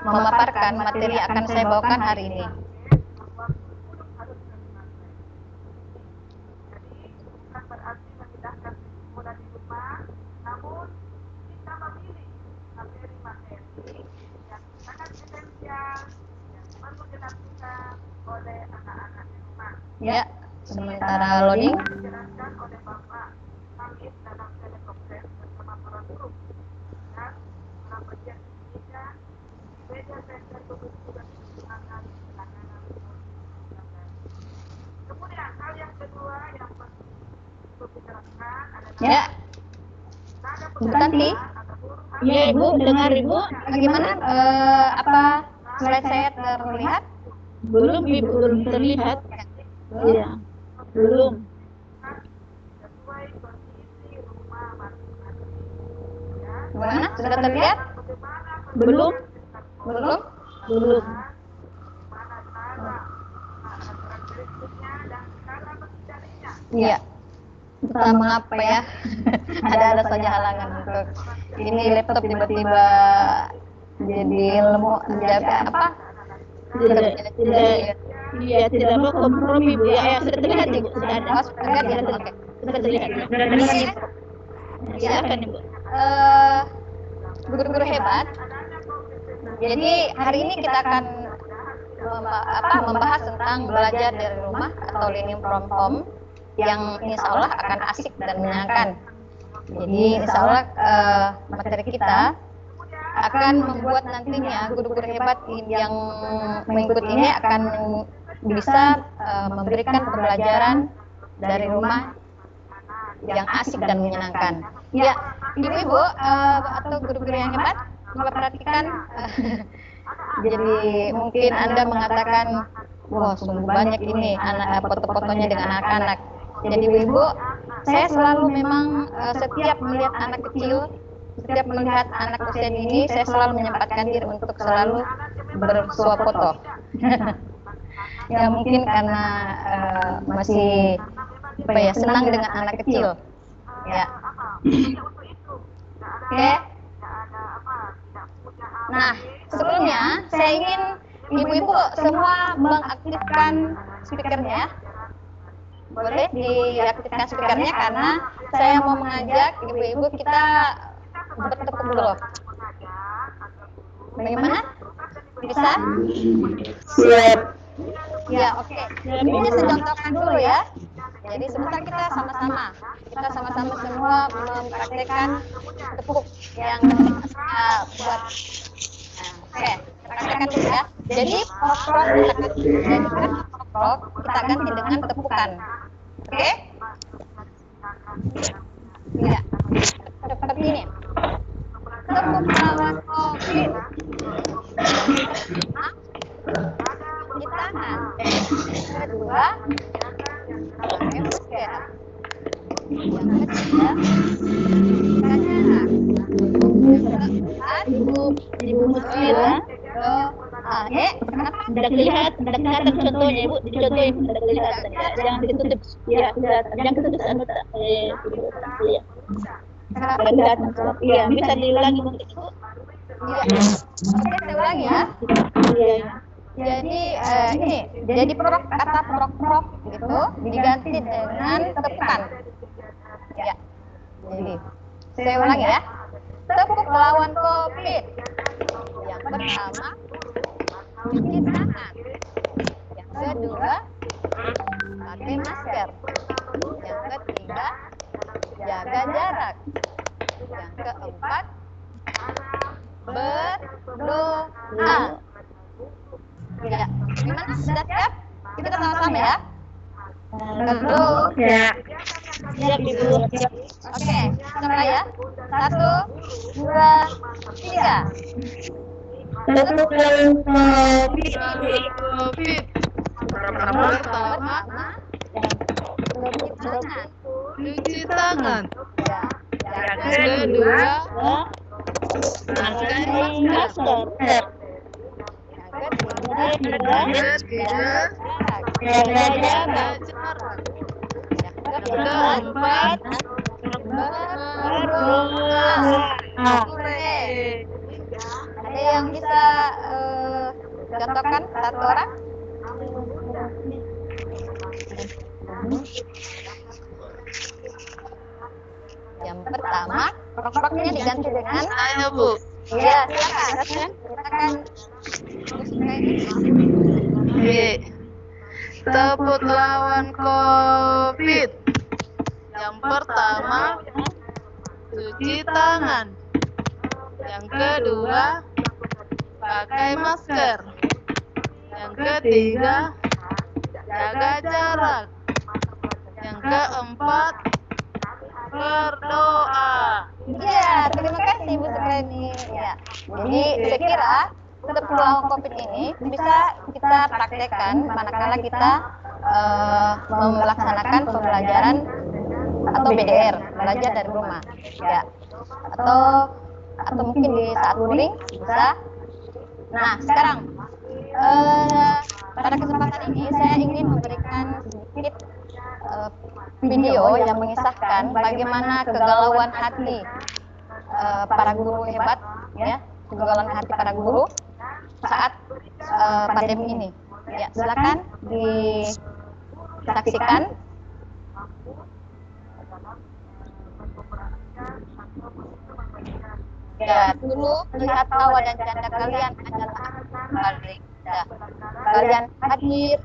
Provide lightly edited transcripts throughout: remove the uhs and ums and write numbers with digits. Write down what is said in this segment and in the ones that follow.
memaparkan materi yang akan saya bawakan hari ini. Ya, sementara loading. Ya, Bu Tanti. Ya Ibu, dengar Ibu. Bagaimana? Apa slide saya terlihat? Belum Ibu, belum terlihat. Iya, belum. Gimana? Sudah terlihat? Belum. Belum? Belum. Iya. Entah mengapa ya. Ada saja halangan untuk ini laptop tiba-tiba jadi lemot, jadi apa? Tidak mau kompromi Bu. Ya, sudah terlihat Ibu, sudah ada. Sudah terlihat ya? Oke. Sudah terlihat. Sudah terlihat. Silakan Ibu. Guru-guru hebat. Jadi hari ini kita akan membahas tentang belajar dari rumah atau learning from home yang insya Allah akan asik dan menyenangkan. Jadi insya Allah materi kita akan membuat nantinya guru-guru hebat yang mengikuti ini akan bisa memberikan pembelajaran dari rumah yang asik dan menyenangkan. Ya, ibu-ibu atau guru-guru yang hebat, coba perhatikan. Jadi mungkin Anda mengatakan, wah sungguh banyak ini foto-fotonya dengan anak-anak. Jadi ibu, saya selalu memang setiap melihat anak kecil, setiap melihat anak usia ini, saya selalu menyempatkan diri untuk selalu bersuap foto. Ya mungkin karena masih senang dengan anak kecil. Ya. Oke. Nah, sebelumnya saya ingin ibu-ibu semua mengaktifkan speakernya. Boleh diaktifkan speakernya karena saya mau mengajak ibu-ibu kita bertepuk dulu. Bagaimana? Bisa? Siap. Ya, oke. Ini saya contohkan dulu ya. Jadi sebentar kita sama-sama semua mempraktekkan tepuk yang buat. Nah, oke, praktekkan dulu ya. Jadi prok kita ganti dengan tepukan. Oke? Ya. Seperti ini. Tepuk lawan COVID. Di tangan. Kedua, pakai masker. Yang ketiga, jaga jarak. Yang keempat, Ibu Musfira. Kenapa? Tidak kelihatan contohnya Ibu, dicontohin tidak kelihatan ya. Jangan ditutup. Ya, jangan ditutup iya. Kelihatan. Iya, bisa diulangi mungkin Ibu. Iya. Oke, saya ulangi ya. Iya. Jadi ini, jadi kata prok gitu diganti dengan tepukan. Ya. Jadi saya ulangi ya. Tepuk lawan COVID. Yang pertama, cuci tangan. Yang kedua, pakai masker. Yang ketiga, jaga jarak. Yang keempat, berdoa. Ya, gimana? Sudah siap? Kita sama-sama ya. Satu, Ya. Siap Ibu. Oke, mulai ya. 1, 2, 3. Tepuk lawan COVID. Pertama, Cuci tangan. Ya. Yang kedua, Pakai masker. Yang ketiga, ketiga, Jaga jarak. jarak. yang Keempat, berdoa. berdoa. Ada yang bisa contohkan satu orang. Yang pertama, rokoknya diganti dengan Ayo Bu. ya, silakan. Silakan. Oke. Tepuk lawan COVID. Yang pertama, cuci tangan. Yang kedua, pakai masker. Yang ketiga, jaga jarak. Yang keempat, berdoa. Ya, terima kasih Bu Supreni. Ya, jadi saya kira tepuk lawan COVID ini bisa kita praktekkan manakala kita melaksanakan pembelajaran atau BDR, belajar dari rumah. Ya, atau mungkin di saat luring bisa. Nah, sekarang pada kesempatan ini saya ingin memberikan sedikit video yang mengisahkan bagaimana kegalauan hati para guru hebat, ya, kegalauan hati para guru saat pandemi ini. Ya, silakan disaksikan. Ya, dulu lihat tawa dan canda kalian adalah paling indah. Kalian hadir,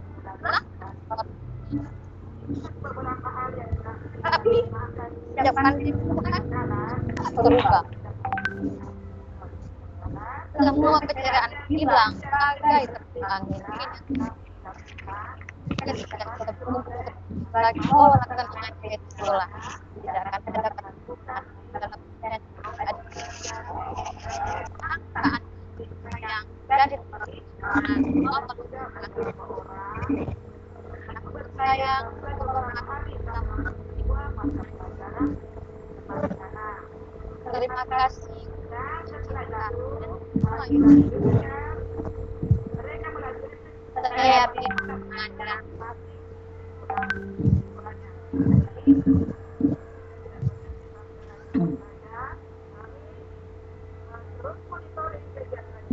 tapi sejak pandemi kan berubah. Semua keceriaan hilang, bagai terbilang angin. Lagi lakukan mengajar sekolah, tidak akan ada ketakutan dalam yang jadi sayang terima kasih saya mengajar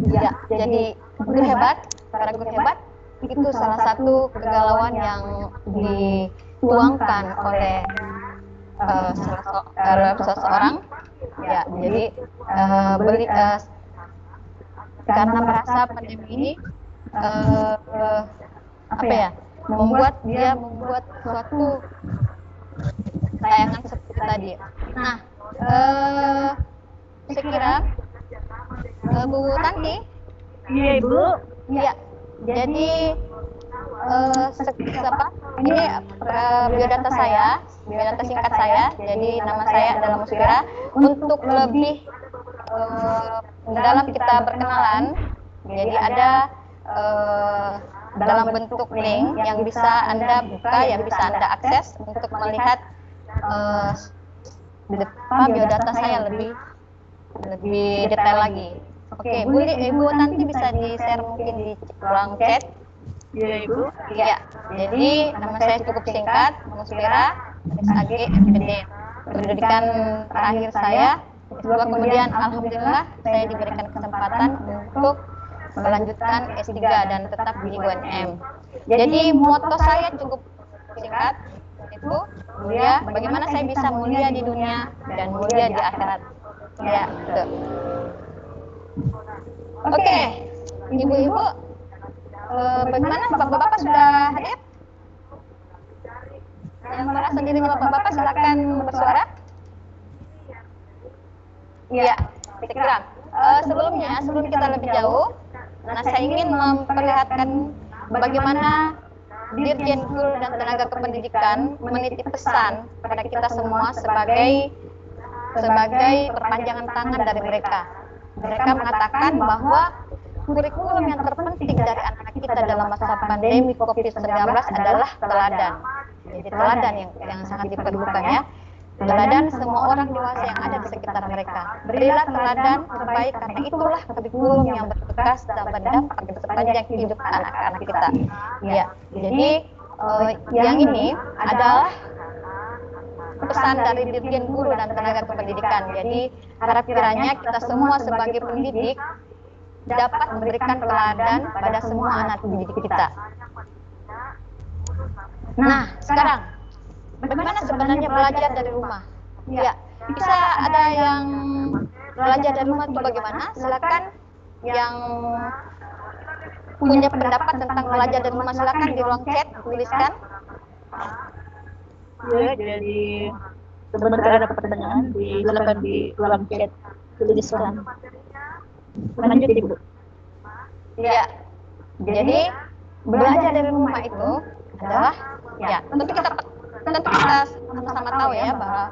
ya, jadi guru hebat, para guru hebat itu salah satu kegalauan yang dituangkan oleh seseorang. Ya, jadi karena merasa pandemi ini membuat suatu tayangan seperti tadi. Nah, saya kira Bu Tanti. Iya Ibu. Iya. Jadi ini biodata singkat saya. Jadi nama saya adalah Musfira. Untuk lebih dalam kita berkenalan, jadi ada dalam bentuk link yang bisa Anda buka, yang bisa Anda akses untuk melihat biodata saya lebih detail lagi. Oke, Ibu nanti bisa di-share mungkin di ruang chat. Iya Ibu. Iya, jadi nama saya cukup singkat, Musfira, SAG, FPD. Pendidikan terakhir saya, S2, kemudian alhamdulillah saya diberikan kesempatan untuk melanjutkan S3 dan tetap di UNM. Jadi moto saya cukup singkat, itu mulia, bagaimana saya bisa mulia di dunia dan mulia di akhirat. Ya, itu. Oke, ibu-ibu, bagaimana bapak-bapak sudah hadir? Yang merasa dirinya bapak-bapak silakan bersuara. Iya, saya kira. Sebelum kita lebih jauh, saya ingin memperlihatkan bagaimana Dirjen Guru dan Tenaga Kependidikan menitip pesan pada kita semua sebagai perpanjangan tangan dari mereka. Mereka mengatakan bahwa kurikulum yang terpenting dari anak kita dalam masa pandemi COVID-19 adalah teladan. Jadi teladan yang sangat diperlukan, ya. Teladan semua orang dewasa yang ada di sekitar mereka. Berilah teladan terbaik karena itulah kurikulum yang berbekas dan berdampak sepanjang hidup anak-anak kita. Ya, jadi yang ini adalah pesan dari Dirjen Guru dan Tenaga Kependidikan. Jadi harap kiranya kita semua sebagai pendidik dapat memberikan teladan pada semua anak didik kita. Nah, sekarang bagaimana sebenarnya belajar dari rumah? Ya, bisa ada yang belajar dari rumah itu bagaimana? Silakan yang punya pendapat tentang belajar dari rumah, silakan di ruang chat tuliskan. Ya, jadi sebentar ada pertanyaan silakan di ruang chat tuliskan. Lanjut Ibu. Ya, jadi belajar dari rumah itu adalah, ya tentu kita sama-sama tahu ya bahwa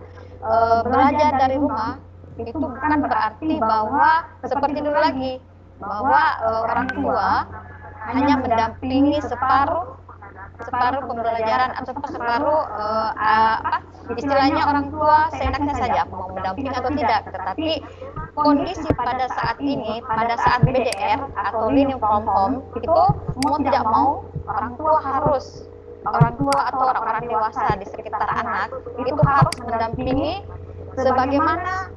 belajar dari rumah itu bukan berarti bahwa seperti dulu lagi bahwa orang tua hanya mendampingi separuh pembelajaran atau separuh istilahnya orang tua seenaknya saja mau mendampingi atau tidak, tetapi kondisi pada saat ini, pada saat BDR atau learning from home itu mau tidak mau orang tua atau orang-orang dewasa di sekitar anak itu harus mendampingi sebagaimana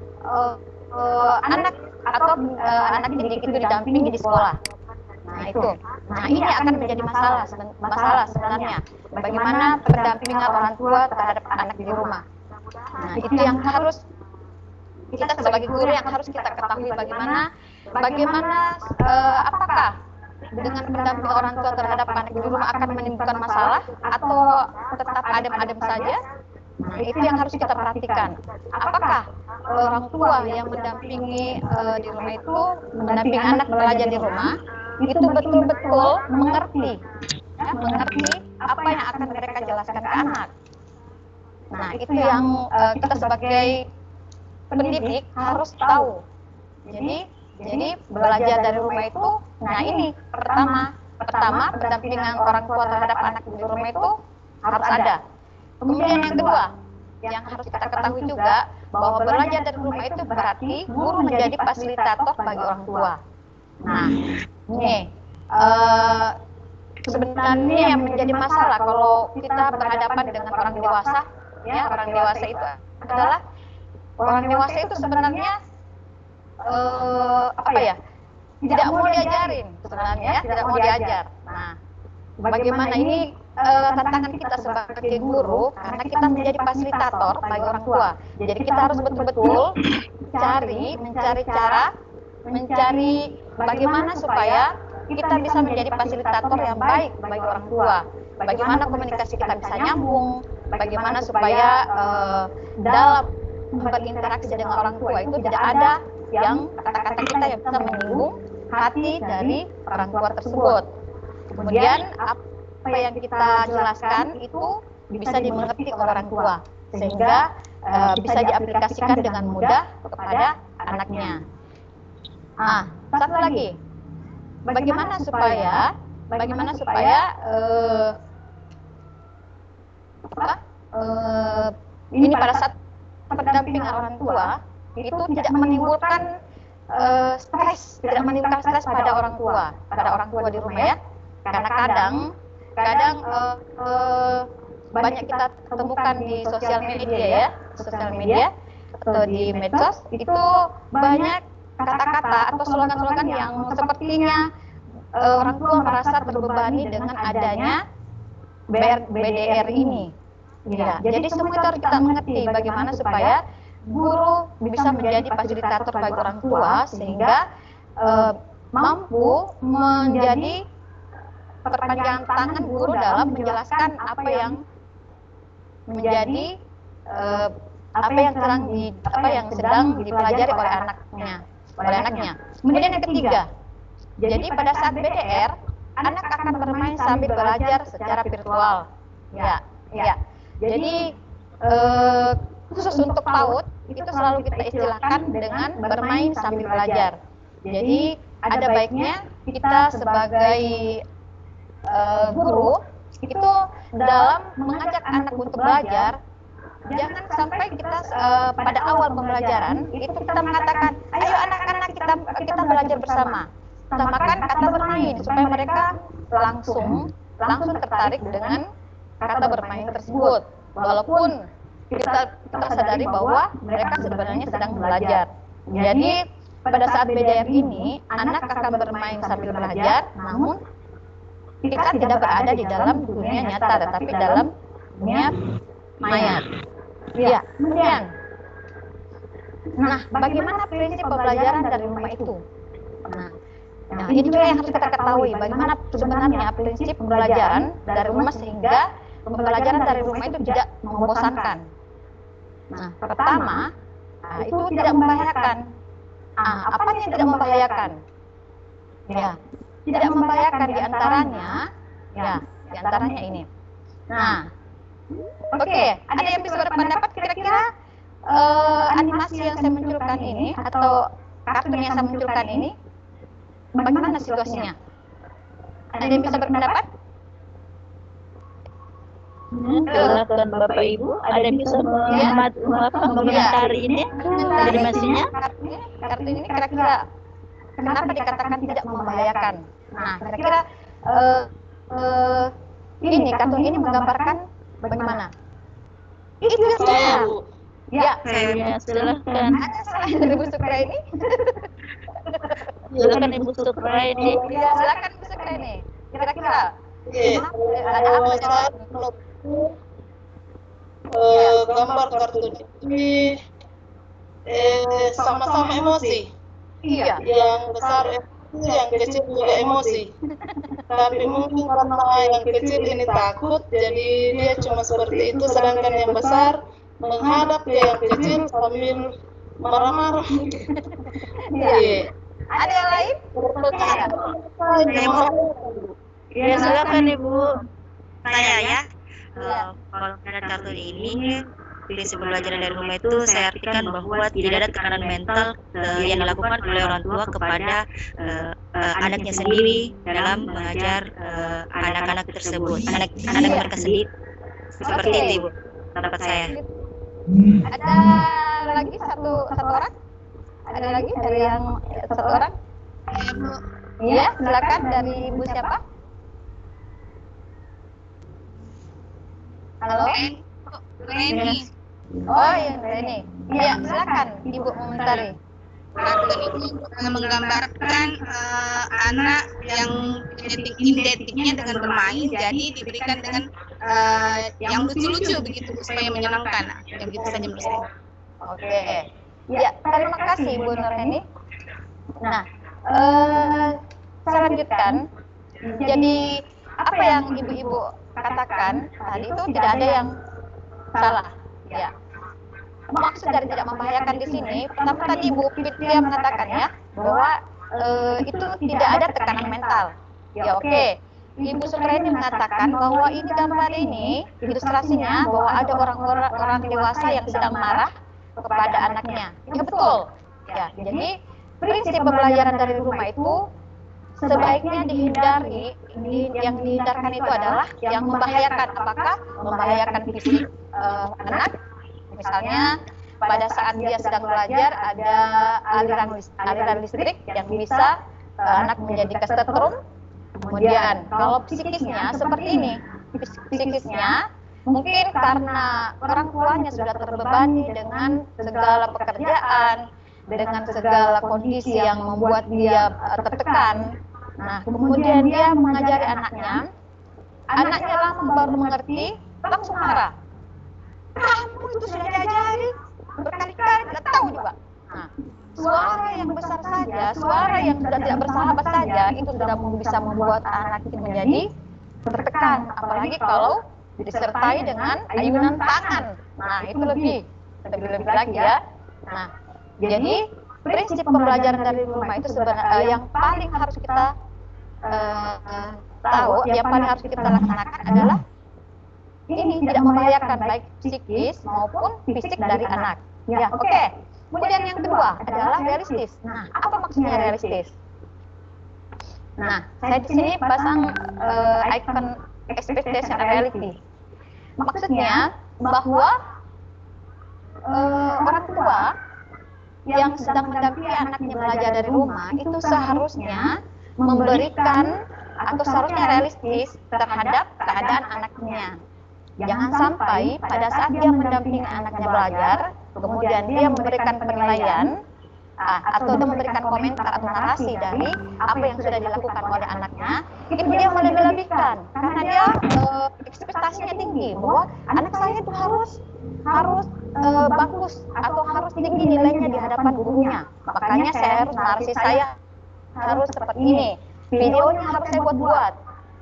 anak atau anak didik itu didampingi di sekolah. Nah ini akan menjadi masalah sebenarnya. Bagaimana pendampingan orang tua terhadap anak di rumah. Nah itu yang harus kita sebagai guru yang harus kita ketahui bagaimana apakah dengan pendamping orang tua terhadap anak di rumah akan menimbulkan masalah atau tetap adem-adem saja. Nah itu yang harus kita perhatikan. Apakah orang tua yang mendampingi di rumah itu mendampingi anak belajar di rumah itu betul-betul mengerti apa yang akan mereka jelaskan ke anak. Nah itu yang kita sebagai pendidik harus tahu. Jadi belajar dari rumah itu, nah ini pertama pendampingan orang tua terhadap anak di rumah itu harus ada. Kemudian yang kedua yang harus kita ketahui juga bahwa belajar dari rumah itu berarti guru menjadi fasilitator bagi orang tua. Nah ini sebenarnya yang menjadi masalah kalau kita berhadapan dengan orang dewasa, ya orang dewasa itu adalah orang dewasa itu sebenarnya tidak mau diajarin sebenarnya, tidak mau diajar. Nah, bagaimana ini tantangan kita sebagai guru karena kita menjadi fasilitator bagi orang tua. Jadi kita harus betul-betul mencari cara, bagaimana supaya kita bisa menjadi fasilitator yang baik bagi orang tua. Bagaimana komunikasi kita bisa nyambung, bagaimana supaya dalam berinteraksi dengan orang tua itu tidak ada yang kata-kata kita yang bisa menyinggung hati dari orang tua tersebut. Kemudian apa yang kita jelaskan itu bisa dimengerti oleh orang tua sehingga bisa diaplikasikan dengan mudah kepada anaknya. Satu lagi, bagaimana supaya ini pada saat pendampingan orang tua itu tidak menimbulkan stres pada orang tua di rumah ya, karena kadang banyak kita temukan di sosial media atau di medsos itu banyak kata-kata atau slogan-slogan yang sepertinya orang tua merasa terbebani dengan adanya BDR ini. Ya, jadi semua itu harus kita mengerti bagaimana supaya guru bisa menjadi fasilitator bagi orang tua sehingga mampu menjadi perpanjangan tangan guru dalam menjelaskan apa yang menjadi apa yang sedang dipelajari oleh anaknya. Kemudian yang ketiga, jadi pada saat BDR anak akan bermain sambil belajar secara virtual. Ya. Jadi khusus untuk PAUD itu selalu kita istilahkan dengan bermain sambil belajar. Jadi ada baiknya kita sebagai guru itu dalam mengajak anak untuk belajar, jangan sampai kita pada awal pembelajaran itu kita mengatakan, ayo anak-anak kita belajar bersama. Tambahkan kata bermain supaya mereka langsung tertarik dengan kata bermain tersebut. Walaupun kita sadari bahwa mereka sebenarnya sedang belajar. Jadi pada saat BDR ini anak akan bermain sambil belajar, namun kita tidak berada di dalam dunia nyata, tetapi dalam dunia maya. Ya, kemudian. Nah, bagaimana prinsip pembelajaran dari rumah itu? Nah, ini juga yang harus kita ketahui, bagaimana sebenarnya prinsip pembelajaran dari rumah sehingga pembelajaran dari rumah itu tidak membosankan. Nah, pertama, itu tidak membahayakan. Apa yang tidak membahayakan? Ya, tidak membahayakan diantaranya ini. Nah, oke, ada yang bisa berpendapat kira-kira animasi yang saya munculkan ini atau kartun yang saya munculkan ini bagaimana situasinya? Ada yang bisa berpendapat? Silakan Bapak Ibu, ada yang bisa mengomentari ini animasinya? Kartun ini kira-kira kenapa dikatakan tidak membahayakan? Nah, kira-kira ini kartun ini menggambarkan bagaimana? Itu Saya, ya. Bu. Ya, Ya, silakan. ada selain dari Bu Sukra ini? Silakan Ibu Sukra ini. Ya, silakan Bu Sukra ini. Kira-kira Iya. ada apa Saya jawaban? gambar kartun ini sama-sama emosi. Iya. Yang besar emosi, yang kecil juga emosi. Tapi mungkin karena yang kecil ini takut, jadi dia cuma seperti itu. Sedangkan yang besar menghadap ke yang kecil sambil marah-marah. Iya. Ada yang lain? Ya, silakan Ibu. Saya ya, Iya. kalau melihat kartun ini, prinsip pembelajaran dari rumah itu saya artikan bahwa tidak ada tekanan mental yang dilakukan oleh orang tua kepada anaknya sendiri dalam mengajar anak-anak tersebut, anak-anak mereka sendiri. Seperti itu, Ibu, pendapat saya. Ada lagi satu orang? Ada lagi dari yang satu orang? Iya, silakan dari Ibu siapa? Halo? Ini Oh, yang ini. Iya, silakan Ibu komentari. kartun ini menggambarkan anak yang identiknya dengan bermain, jadi diberikan dengan yang lucu-lucu begitu supaya menyenangkan. Yang gitu saja menurut saya. Oke. Ya, terima kasih Bu Nurheni. Nah, saya lanjutkan. Jadi apa yang ibu-ibu katakan tadi itu tidak ada yang salah. Ya. Maksud dari tidak membahayakan di sini, pertama tadi Bu Fitria mengatakan ya bahwa itu tidak ada tekanan mental. Ya oke. Ibu Sukreni mengatakan bahwa ini gambar ini ilustrasinya bahwa ada orang dewasa yang sedang marah kepada anaknya. Ya betul. Ya, jadi prinsip pembelajaran dari rumah itu sebaiknya dihindari. Yang dihindarkan itu adalah yang membahayakan. Apakah membahayakan fisik anak? Misalnya pada saat dia sedang belajar ada aliran listrik yang bisa anak menjadi kesetrum. Kemudian kalau psikisnya seperti ini, psikisnya mungkin karena orang tuanya sudah terbebani dengan segala pekerjaan, dengan segala kondisi yang membuat dia tertekan. Nah, kemudian dia mengajari anaknya langsung baru mengerti, langsung marah. Kamu itu sudah diajari berkali-kali, tidak tahu juga. Nah, suara yang besar saja, suara yang sudah tidak bersahabat saja, itu sudah bisa membuat anak itu menjadi tertekan. Apalagi kalau disertai dengan ayunan tangan. Nah, itu lebih lagi ya. Nah, jadi prinsip pembelajaran dari rumah itu sebenarnya yang paling harus kita tahu, yang paling harus kita laksanakan adalah ini tidak membahayakan baik psikis maupun fisik dari anak. Ya, oke. Kemudian yang kedua adalah realistis. Nah, apa maksudnya realistis? Nah, saya di sini pasang icon expectation and reality. Maksudnya bahwa orang tua yang sedang mendampingi anaknya belajar dari rumah itu seharusnya memberikan atau seharusnya realistis terhadap keadaan anaknya. Jangan sampai pada saat dia mendampingi anaknya belajar, kemudian dia memberikan penilaian atau dia memberikan komentar atau narasi dari apa yang sudah dilakukan oleh anaknya, itu dia melebih-lebihkan karena dia ekspektasinya tinggi bahwa anak saya itu harus bagus atau harus tinggi nilainya di hadapan gurunya. Makanya narasi saya harus seperti ini, videonya harus saya buat-buat.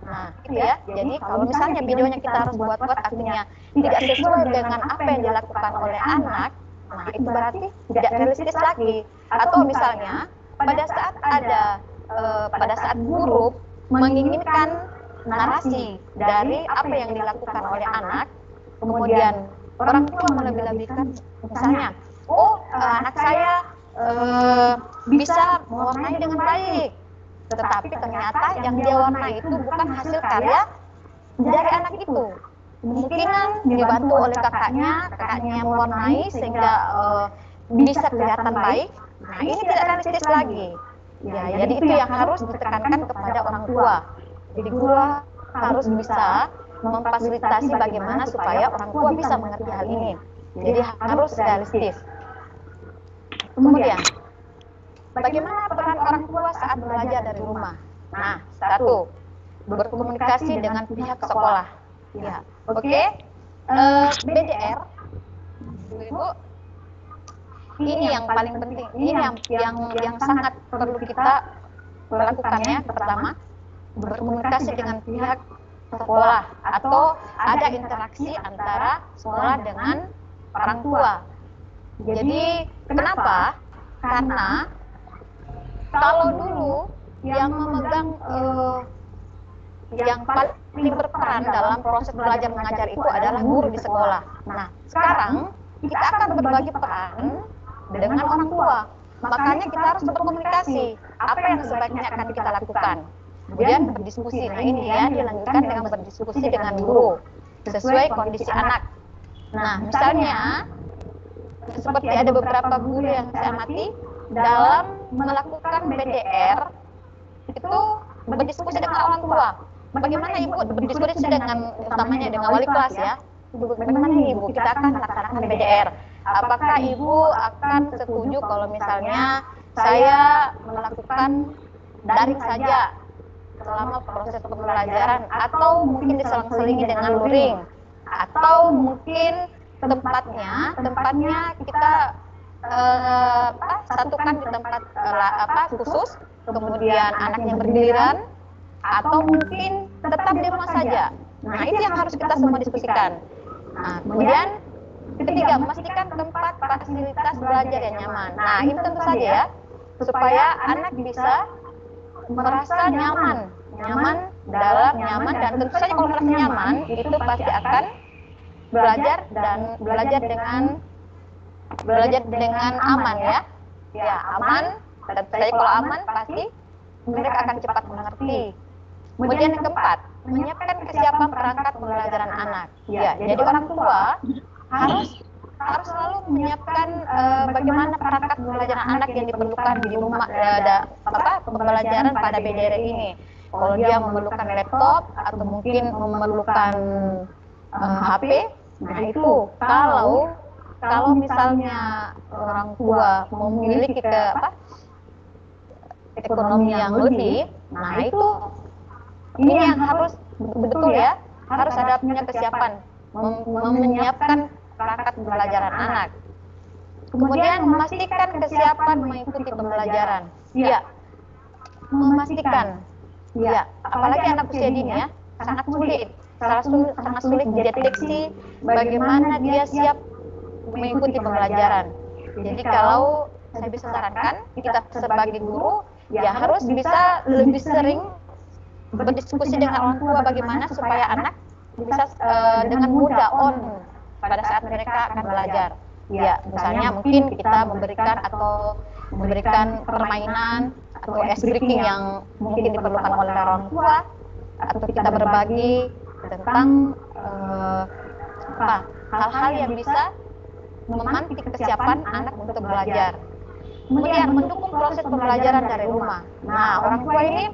Nah, itu ya. Jadi kalau misalnya videonya kita harus buat-buat artinya tidak sesuai dengan apa yang dilakukan oleh anak, nah itu berarti tidak realistis lagi. Atau misalnya pada saat guru menginginkan narasi dari apa yang dilakukan oleh anak, kemudian orang tua melebih-lebihkan, misalnya, anak saya bisa mewarnai dengan baik, tetapi ternyata yang dia warnai itu bukan hasil karya dari anak itu. Kemungkinan dibantu oleh kakaknya yang mewarnai sehingga bisa kelihatan baik. Nah, ini tidak realistis lagi. Ya, jadi itu yang harus ditekankan kepada orang tua. Jadi guru harus bisa memfasilitasi bagaimana supaya orang tua bisa mengerti hal ini. Jadi harus realistis. Kemudian, bagaimana peran orang tua saat belajar dari rumah? Nah, satu, berkomunikasi dengan pihak sekolah. Ya, oke. BDR, Ibu, ini yang paling penting. Ini yang sangat perlu kita lakukannya. Pertama, berkomunikasi dengan pihak sekolah atau ada interaksi antara sekolah dengan orang tua. Jadi kenapa? Karena kalau dulu yang memegang yang paling berperan dalam proses belajar mengajar itu adalah guru di sekolah. Nah, sekarang kita akan berbagi peran dengan orang tua. Makanya kita harus berkomunikasi. Apa yang sebaiknya akan kita lakukan? Kemudian berdiskusi. Nah, ini ya dilanjutkan dengan berdiskusi dengan guru sesuai kondisi anak. Nah, misalnya seperti ada beberapa guru yang saya amati dalam melakukan BDR itu berdiskusi dengan orang tua. Bagaimana Ibu berdiskusi dengan utamanya dengan wali kelas ya? Bagaimana Ibu kita akan melaksanakan BDR? Apakah Ibu akan setuju kalau misalnya saya melakukan daring saja selama proses pembelajaran, atau mungkin diselang-selingi dengan luring, atau mungkin tempatnya kita satukan di tempat khusus, kemudian anaknya berdirian, atau mungkin tetap di rumah saja. Nah, itu yang harus kita semua diskusikan. Nah, kemudian ketiga, memastikan tempat fasilitas belajar yang nyaman. Nah, ini tentu saja ya, supaya anak bisa merasa nyaman dan tentu saja kalau merasa nyaman itu pasti akan belajar dengan aman ya. Ya, aman. Dan saya kalau aman pasti mereka akan cepat mengerti. Kemudian yang keempat, menyiapkan kesiapan perangkat pembelajaran anak. Ya, jadi orang tua harus selalu menyiapkan bagaimana perangkat pembelajaran anak yang diperlukan di rumah pembelajaran pada BDR ini. Kalau dia memerlukan laptop atau mungkin memerlukan HP, nah itu kalau misalnya orang tua memiliki ekonomi yang lebih, nah itu ini yang harus betul ya, harus ada punya kesiapan menyiapkan perangkat pembelajaran anak. Kemudian memastikan kesiapan mengikuti pembelajaran. Ya, memastikan. Ya, apalagi anak usia dini ya, sangat sulit dideteksi bagaimana dia siap mengikuti pembelajaran. Jadi kalau saya bisa sarankan, kita sebagai guru ya harus bisa lebih sering berdiskusi dengan orang tua bagaimana supaya anak bisa dengan mudah on pada saat mereka akan belajar. Ya, misalnya mungkin kita memberikan permainan atau ice breaking yang mungkin diperlukan oleh orang tua, atau kita berbagi tentang hal-hal yang bisa memantik kesiapan anak untuk belajar. Kemudian mendukung proses pembelajaran dari rumah. Nah, orang tua ini,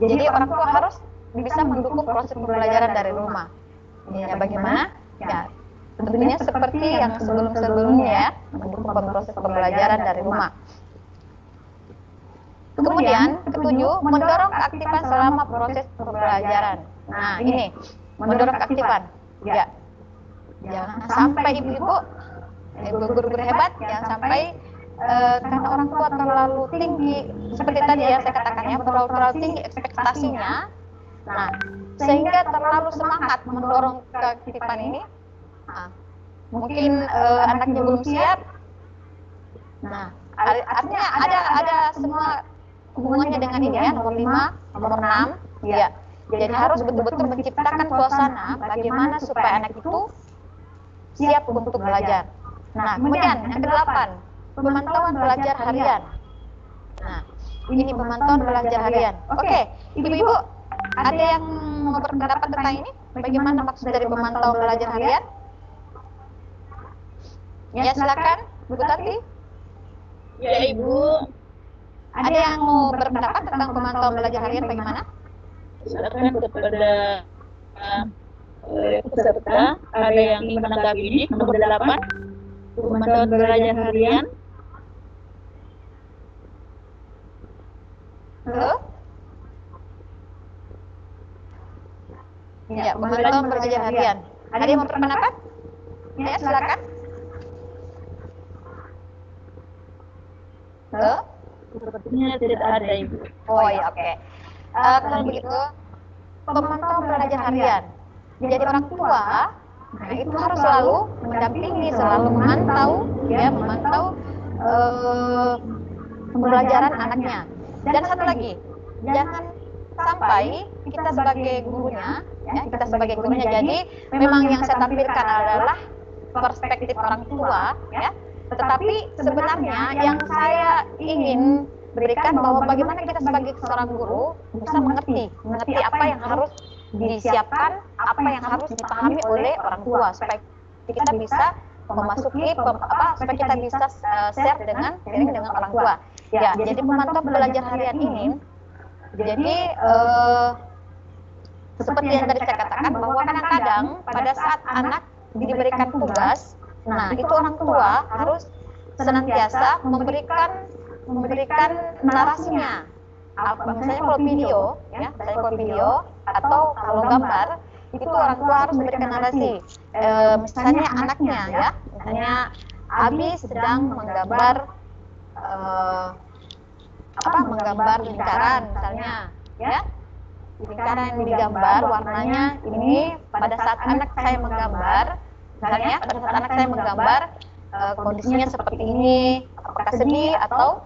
jadi orang tua harus bisa mendukung proses pembelajaran dari rumah. Ya, bagaimana? Ya, tentunya seperti yang sebelum-sebelumnya ya, mendukung proses pembelajaran dari rumah. Kemudian ketujuh, mendorong keaktifan selama proses pembelajaran. Nah ini, mendorong keaktifan. Ya, jangan sampai ibu-ibu, guru-guru hebat, jangan sampai karena orang tua terlalu tinggi, seperti tadi ya saya katakan ya, terlalu tinggi ekspektasinya. Nah, sehingga terlalu semangat mendorong keaktifan ini. Nah, mungkin anaknya belum siap. Nah, artinya ada semua hubungannya dengan ini ya, nomor 5, nomor 6, ya. Jadi harus betul-betul menciptakan suasana bagaimana supaya anak itu siap untuk belajar. Nah, kemudian yang ke-8, pemantauan belajar harian. Nah, ini pemantauan belajar harian. Oke, ibu-ibu, ada yang mau berpendapat tentang ini? Bagaimana maksud dari pemantauan belajar harian? Ya, silakan, Bu Tati. Ya, Ibu. Ada yang mau berpendapat tentang pemantauan belajar harian bagaimana? Silakan kepada peserta, ada yang ingin menanggapi ini. Nomor 8, pemantauan belajar harian. Halo? Ya, pemantauan belajar harian. Ada yang mau berpendapat? Ya, silakan. Halo? Sepertinya tidak ada, Ibu. Oh ya, oke. Kalau begitu, pemantauan belajar harian. Jadi orang tua, nah itu harus selalu mendampingi, selalu memantau, ya, memantau pembelajaran anaknya. Dan satu lagi, jangan sampai kita sebagai gurunya, ya, kita sebagai gurunya. Jadi memang yang saya tampilkan adalah perspektif orang tua, ya. Tetapi sebenarnya yang saya ingin berikan bahwa bagaimana kita sebagai seorang guru bisa mengerti apa yang harus disiapkan, apa yang harus dipahami oleh orang tua supaya kita bisa memasuki supaya kita bisa share sharing dengan orang tua. Ya, jadi pemantauan belajar harian ini, jadi seperti yang tadi saya katakan bahwa kadang-kadang pada saat anak diberikan tugas, nah itu orang tua harus senantiasa memberikan narasinya. Misalnya kalau video, ya, misalnya kalau video atau kalau gambar, itu orang tua harus memberikan narasi. Misalnya anaknya, ya, misalnya Abi sedang menggambar menggambar lingkaran, misalnya, ya, lingkaran yang digambar warnanya ini pada saat anak saya menggambar, misalnya pada saat anak saya menggambar kondisinya seperti ini, apakah sedih atau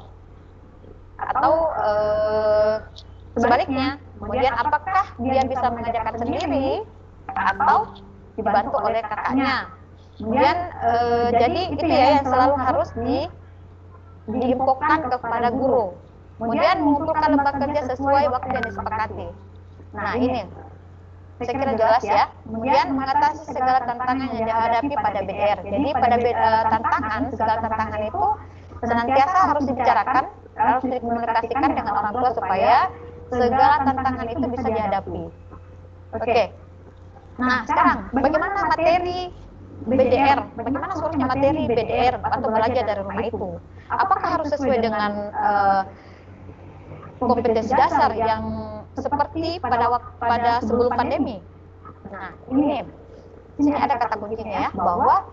sebaliknya. Kemudian apakah dia bisa mengerjakan sendiri atau dibantu oleh kakaknya. Kemudian jadi itu ya yang selalu harus diinfokan kepada guru. Kemudian mengumpulkan lembar kerja sesuai waktu yang disepakati. Nah ini saya kira jelas ya. Kemudian mengatasi segala tantangan yang dihadapi pada BDR. Jadi pada segala tantangan itu senantiasa harus dibicarakan, harus dikomunikasikan dengan orang tua supaya segala tantangan itu bisa dihadapi. Oke. Nah sekarang bagaimana materi BDR? Bagaimana seluruhnya materi BDR atau belajar dari rumah itu? Apakah harus sesuai dengan kompetensi dasar yang seperti pada sebelum pandemi? Nah ini ada kata kuncinya ya, bahwa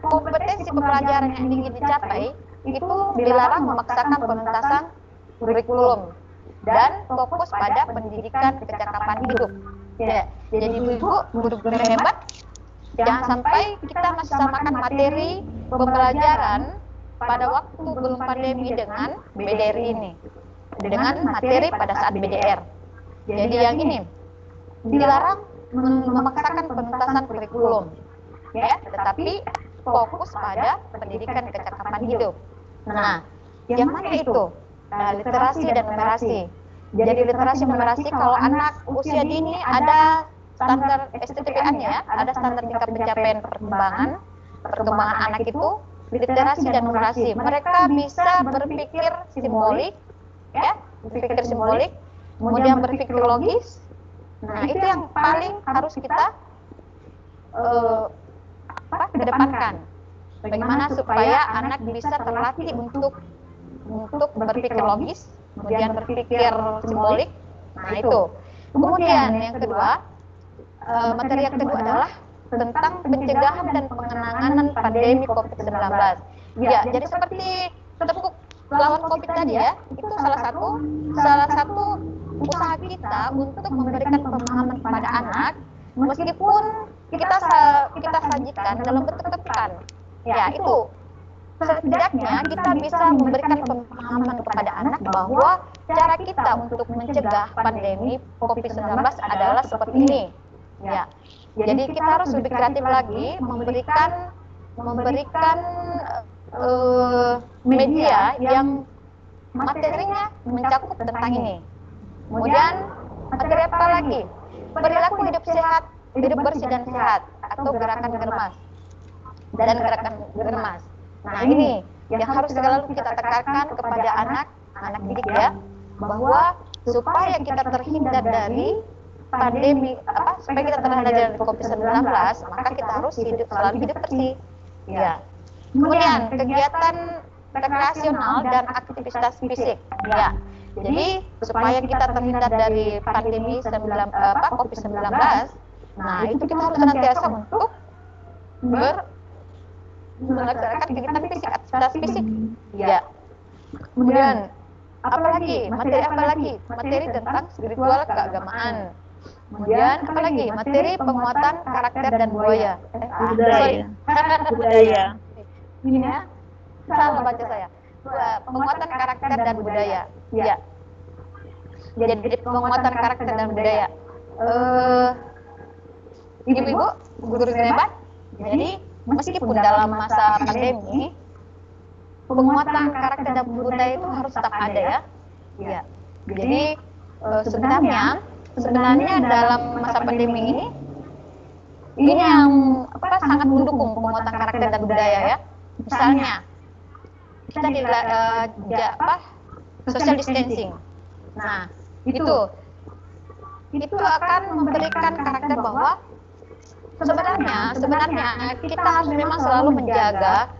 kompetensi pembelajaran yang ingin dicapai itu dilarang memaksakan penuntasan kurikulum dan fokus pada pendidikan kecakapan hidup. Ya, jadi ibu guru-guru hebat, jangan sampai kita masih samakan materi pembelajaran pada waktu belum pandemi dengan BDR ini, dengan materi pada saat BDR. Jadi yang ini dilarang memaksakan penuntasan kurikulum, ya, tetapi fokus pada pendidikan kecakapan hidup. Nah, yang mana itu? Literasi dan numerasi. Jadi literasi numerasi kalau anak usia dini ada standar STTPN ya, ada standar tingkat pencapaian perkembangan anak itu literasi dan numerasi. Mereka bisa berpikir simbolik, ya, berpikir simbolik, kemudian berpikir logis. Nah itu yang paling harus kita kedepankan. Bagaimana supaya anak bisa terlatih untuk berpikir logis, kemudian berpikir simbolik. Nah itu. Kemudian yang kedua, materi yang kedua adalah tentang pencegahan dan penanganan pandemi COVID-19. Ya, jadi seperti tepuk lawan COVID tadi ya, itu salah satu usaha kita untuk memberikan pemahaman kepada anak, meskipun kita sajikan dalam bentuk tepukan. Ya, itu setidaknya kita bisa memberikan pemahaman kepada anak bahwa cara kita untuk mencegah pandemi COVID-19 adalah seperti ini. Ya, jadi kita harus lebih kreatif lagi memberikan media yang materinya mencakup tentang ini. Kemudian materi apa lagi? Perilaku hidup sehat, hidup bersih dan sehat, atau gerakan germas dan gerakan germas. Nah ini yang harus selalu kita tekankan kepada anak didik ya, bahwa supaya kita terhindar dari pandemi, supaya kita terhindar dari COVID-19, maka kita harus selalu hidup bersih. Ya. Kemudian kegiatan rekreasional dan aktivitas fisik. Ya. Jadi supaya kita terhindar dari pandemi COVID-19, nah itu kita harus senantiasa untuk melaksanakan kegiatan fisik, aktivitas fisik. Ya. Kemudian materi apa lagi? Materi tentang spiritual keagamaan. Kemudian apa lagi? Materi penguatan karakter dan budaya. Budaya. Ini ya, salah baca saya. Penguatan karakter dan budaya. Ya. Jadi penguatan karakter dan budaya. Ibu-ibu, guru hebat. Jadi meskipun dalam masa pandemi, penguatan karakter dan budaya itu harus tetap ada ya. Ya. Jadi sebenarnya dalam masa pandemi ini yang sangat mendukung penguatan karakter dan budaya ya. Misalnya kita social distancing. Nah, itu akan memberikan karakter bahwa sebenarnya kita harus memang selalu menjaga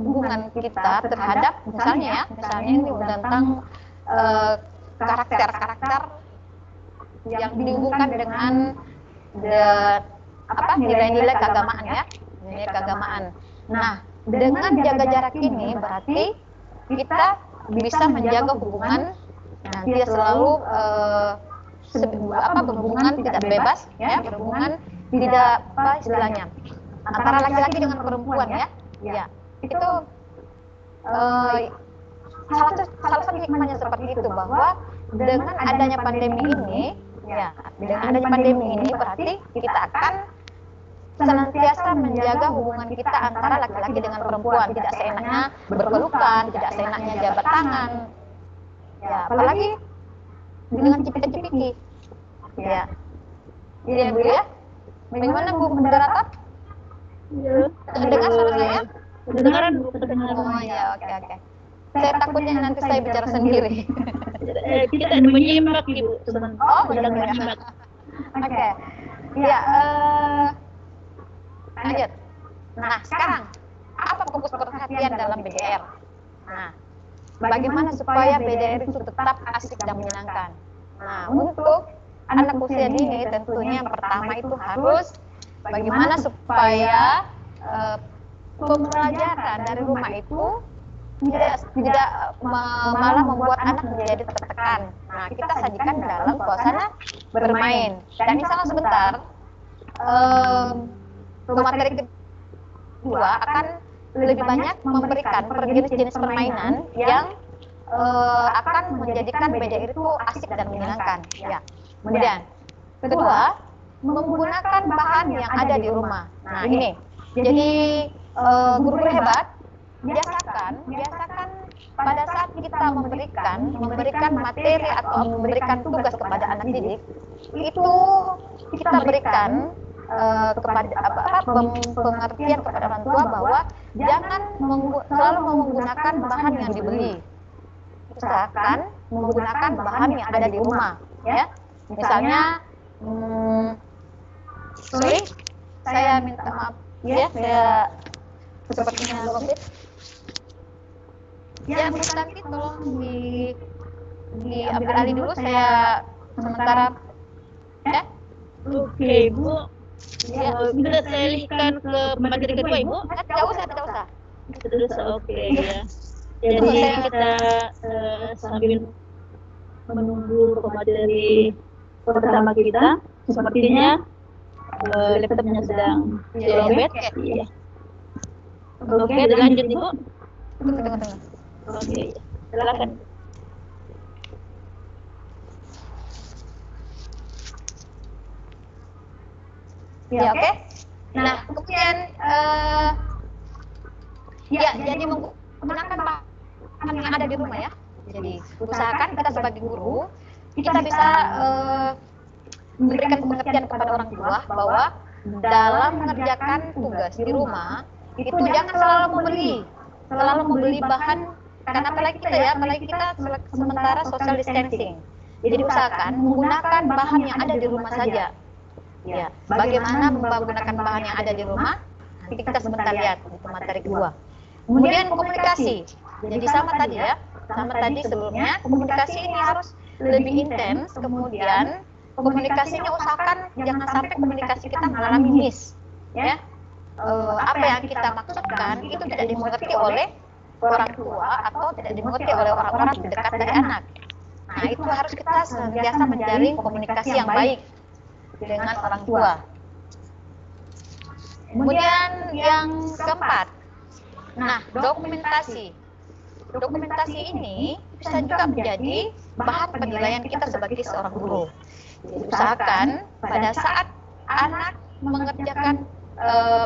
hubungan kita terhadap misalnya ini tentang karakter yang dihubungkan dengan nilai-nilai keagamaan ya, nilai keagamaan. Nah, dengan jaga jarak ini berarti kita bisa menjaga hubungan dan tidak selalu berhubungan tidak bebas ya, berhubungan tidak istilahnya antara laki-laki dengan perempuan ya. Ya, itu salah satu hikmahnya seperti itu, bahwa dengan adanya pandemi ini berarti kita akan senantiasa menjaga hubungan kita antara laki-laki dengan perempuan, tidak seenaknya berpelukan, tidak seenaknya jabat tangan. Ya, apalagi dengan cipika-cipiki. Ya. Iya, Bu ya. Bagaimana Bu moderator? Ya. Dengar suara saya? Kedengaran Bu, kedengaran. Oh ya, oke. Saya takutnya nanti saya bicara sendiri. Kita menyimak Ibu, sebentar. Oh, sedang benar. menyimak. Oke. Ya, lanjut. Nah, sekarang apa fokus perhatian dalam BDR? Nah, bagaimana supaya BDR itu tetap asik dan menyenangkan? Nah, untuk anak usia dini tentunya yang pertama itu harus bagaimana supaya pembelajaran dari rumah itu tidak malah membuat anak menjadi tertekan. Nah, kita sajikan dalam suasana bermain. Dan misalnya sebentar, materi kedua akan lebih banyak memberikan jenis-jenis permainan yang akan menjadikan BDR itu asik dan menyenangkan. Ya. Kemudian, kedua, menggunakan bahan yang ada di rumah. Nah, ini. Jadi, guru hebat biasakan pada saat kita memberikan materi atau memberikan tugas kepada anak didik, itu kita berikan kepada pengertian kepada orang tua bahwa jangan selalu menggunakan bahan yang dibeli. Usahakan menggunakan bahan yang ada di rumah, ya. Misalnya, saya minta maaf, Ya, saya sepertinya login. Ya, Bu Santi, tolong diambil alih dulu, saya sementara ya. Oke, Bu. Ya. Bisa saya alihkan ke materi kedua, Ibu? Tidak usah, tidak usah. Terus, oke ya. Jadi kita sambil menunggu pemateri pertama kita, sepertinya laptopnya sedang lowbat. Iya. Oke, lanjut Ibu. Tunggu. Oke, silakan. Ya, oke. Nah, kemudian ya, jadi menggunakan bahan yang ada di rumah ya. Jadi usahakan kita sebagai guru kita bisa memberikan pengertian kepada orang tua bahwa dalam mengerjakan tugas di rumah itu jangan selalu membeli bahan, karena apalagi kita sementara social distancing. Jadi usahakan menggunakan bahan yang ada di rumah saja. Ya, bagaimana menggunakan bahan yang ada di rumah? Nanti kita sebentar lihat di materi kedua. Kemudian komunikasi. Jadi sama tadi sebelumnya, komunikasi ini harus lebih intens. Kemudian komunikasinya usahakan jangan sampai komunikasi kita mengalami miss. Ya, apa yang kita maksudkan itu tidak dimengerti oleh orang tua atau tidak dimengerti oleh orang-orang terdekat dari anak. Nah, itu harus kita senantiasa menjalin komunikasi yang baik dengan orang tua. Kemudian yang keempat, nah, dokumentasi. Dokumentasi ini bisa juga menjadi bahan penilaian kita sebagai seorang guru. Jadi usahakan pada saat anak mengerjakan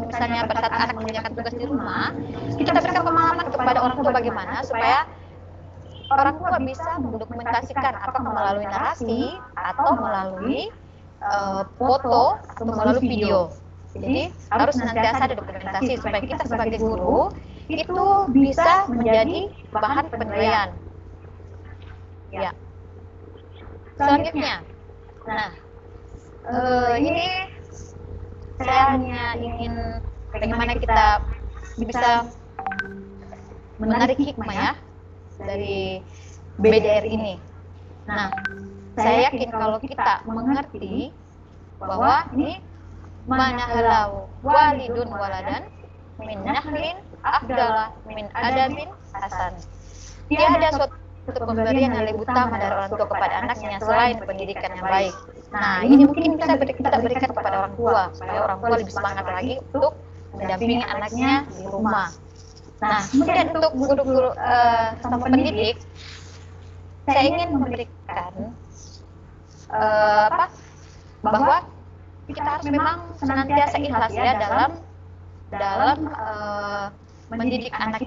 misalnya pada saat anak mengerjakan tugas di rumah, kita berikan pemahaman kepada orang tua bagaimana supaya orang tua bisa mendokumentasikan apakah melalui narasi atau melalui foto atau melalui video. Jadi harus senantiasa ada dokumentasi supaya kita sebagai guru itu bisa menjadi bahan penilaian. Ya. Selanjutnya, nah ini saya hanya ingin bagaimana kita bisa menarik hikmah ya dari BDR ini. Nah, saya yakin kalau kita mengerti bahwa ini manahalau walidun waladan min nahlin afdalah min adabin hasan. Tiada suatu pemberian yang lebih utama dari orang tua kepada anaknya selain pendidikan yang baik. Nah, ini mungkin bisa kita berikan kepada orang tua supaya orang tua lebih semangat lagi untuk mendampingi anaknya di rumah. Nah, kemudian untuk guru-guru sama pendidik, saya ingin memberikan bahwa kita harus memang senantiasa ikhlas ya dalam mendidik anak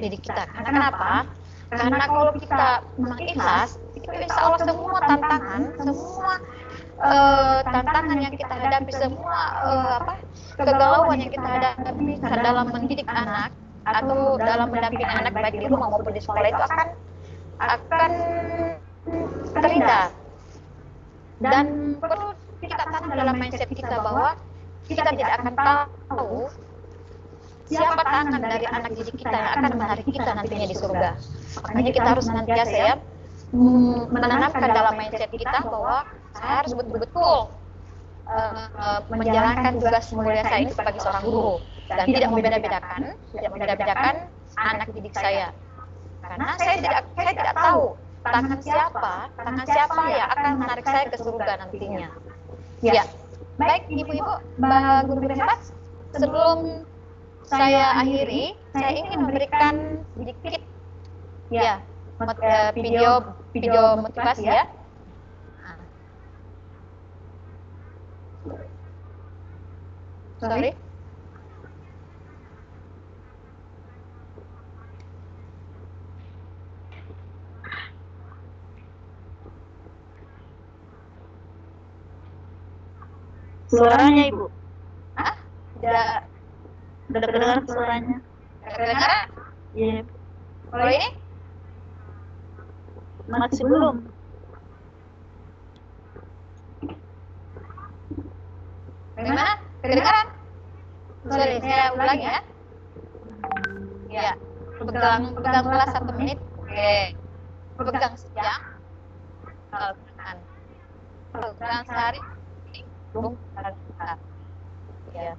didik kita. Karena kenapa? Karena kalau kita memang ikhlas, itu insya Allah semua tantangan yang kita hadapi, semua kegalauan yang kita hadapi dalam mendidik anak atau dalam mendampingi anak baik di rumah maupun di sekolah itu akan terhindar. Dan perlu kita tanam dalam mindset kita bahwa kita tidak akan tahu siapa tangan dari anak didik kita yang akan menarik kita nantinya di surga. Makanya kita harus senantiasa ya menanamkan dalam mindset kita bahwa saya harus betul-betul menjalankan tugas mulia saya ini sebagai seorang guru dan tidak membeda-bedakan anak didik saya. Karena saya tidak tahu tangan siapa yang akan menarik saya ke surga nantinya. Ya, baik Ibu-ibu, Mbak guru hebat, sebelum saya akhiri, saya ingin memberikan sedikit ya video motivasi ya. Sorry. Suaranya Ibu. Hah? Tidak Dengar suaranya. kedengaran? Iya. Kalau ini? Masih belum. Bagaimana? Kedengaran? Sorry, saya ulang ya. Ya, pegang kelas 1 menit. Oke. Pegang sejam. Pegang. Pegang sehari. Belum. Ya.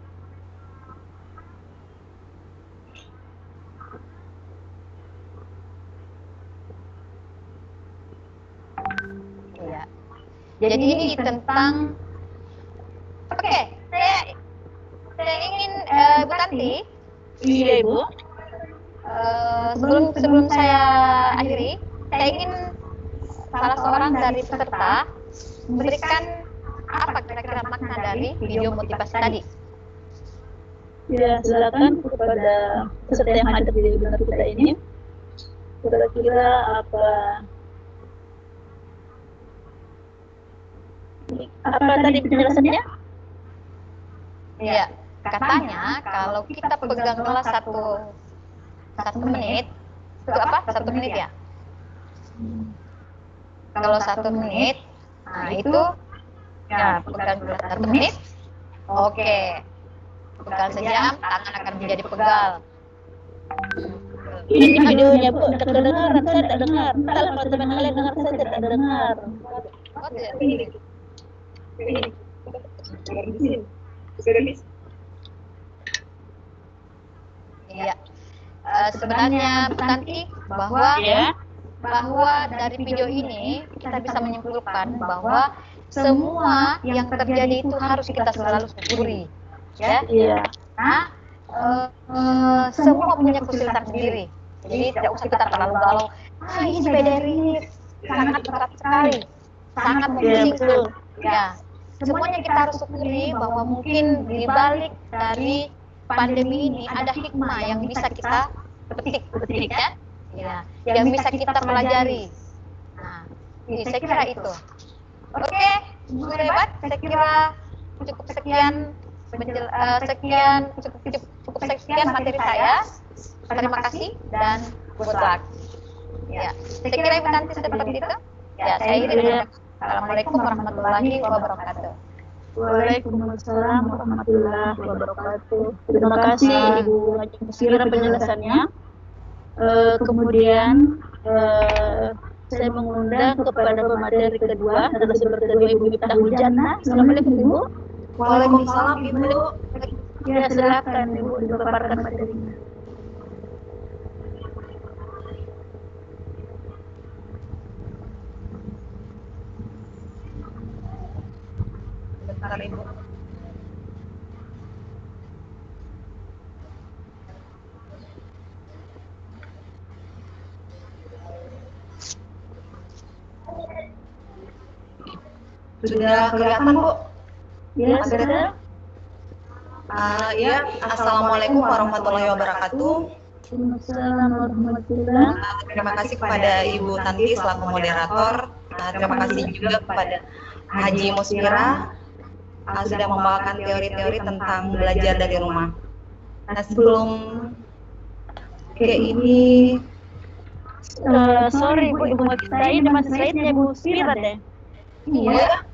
Ya. Jadi ini tentang saya ingin Bu Tanti, Iya Ibu. sebelum saya akhiri, saya ingin salah seorang dari peserta memberikan apa kira-kira makna dari video motivasi tadi. Ya, silakan kepada peserta yang hadir di webinar kita ini. Kira-kira apa tadi penjelasannya? Iya, katanya kalau kita pegang kelas satu menit, itu apa? 1 menit ya? Kalau 1 menit, nah itu ya pegang kelas 1 menit. Oke. Pegal sejam, tangan akan menjadi pegal. Ini videonya Bu, tidak terdengar, saya tidak dengar. Entahlah kalau teman kalian dengar, saya tidak dengar. Oh, tidak. Iya. Sebenarnya nanti bahwa dari video ini kita bisa menyimpulkan bahwa semua yang terjadi itu harus kita selalu syukuri, ya. Iya. Nah, semua punya kesulitan sendiri. Jadi tidak usah kita terlalu galau. Ini sepeda ini sangat berat sekali, sangat memusingkan. Ya, semuanya kita harus syukuri bahwa mungkin di balik dari pandemi ini ada hikmah yang bisa kita petik ya. Ya, yang bisa kita pelajari. Nah, jadi saya kira itu. Oke, Bu Rebat, saya kira cukup sekian materi saya. Terima kasih dan good luck. Ya, saya kira Ibu nanti seperti itu. Ya, saya akhiri. Assalamualaikum warahmatullahi wabarakatuh. Waalaikumsalam warahmatullahi wabarakatuh. Terima kasih Ibu Haji Muskira penjelasannya. Kemudian saya mengundang kepada pemateri kedua, narasumber kedua Ibu Miftahul Jannah. Assalamualaikum Ibu. Waalaikumsalam Ibu. Ya, silakan Ibu dipaparkan materinya. Bentar Ibu. Sudah kelihatan Bu? Ya, sudah. Ya, Assalamualaikum warahmatullahi wabarakatuh. Waalaikumsalam warahmatullahi. Terima kasih kepada Ibu Tanti selaku moderator. Terima kasih juga kepada Haji Muskira sudah membawakan teori-teori tentang belajar dari rumah. Nah, sebelum ke ini, Sorry Bu, Ibu Makistain masih slide-nya Ibu Muskira deh. iya.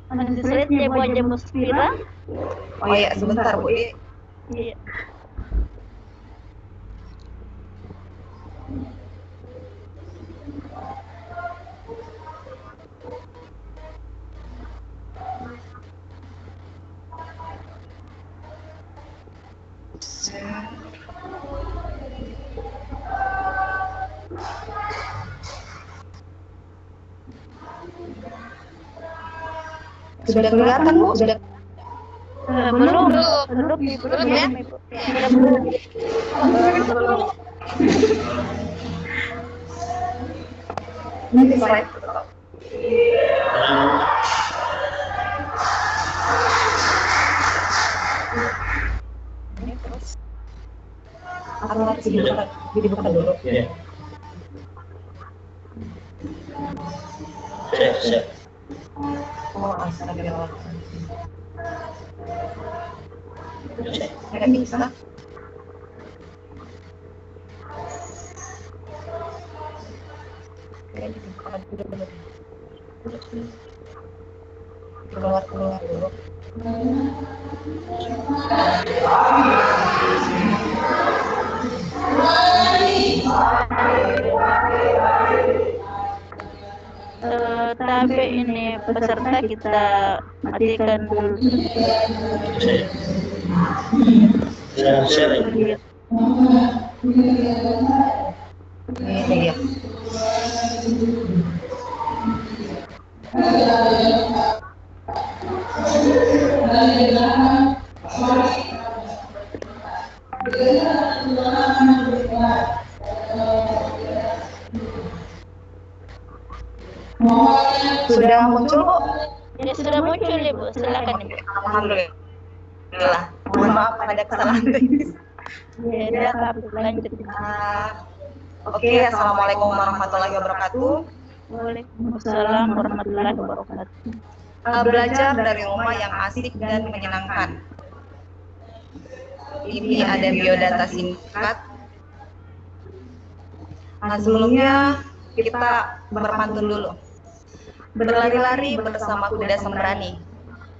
Masih slide-nya Ibu Haji Muskira. Oh iya, sebentar Bu. Iya. Sudah kelihatan Bu? Sudah. Belum ya. Nanti slide. Atau harus dibuka dulu? Iya. Siap. Oh, astagfirullahaladzim. Nggak bisa. Kayaknya dibuka dulu. Keluar dulu. Tapi ini peserta kita matikan dulu. Ini dia. Sudah muncul, Bu? Ya sudah muncul Ibu, silakan Ibu. Alhamdulillah. Mohon maaf ada kesalahan teknis. Ya, lanjut. Oke, assalamualaikum warahmatullahi wabarakatuh. Waalaikumsalam warahmatullahi wabarakatuh. Belajar dari rumah yang asik dan menyenangkan. Ini ada biodata singkat. Sebelumnya kita berpantun dulu. Berlari-lari bersama kuda sembrani,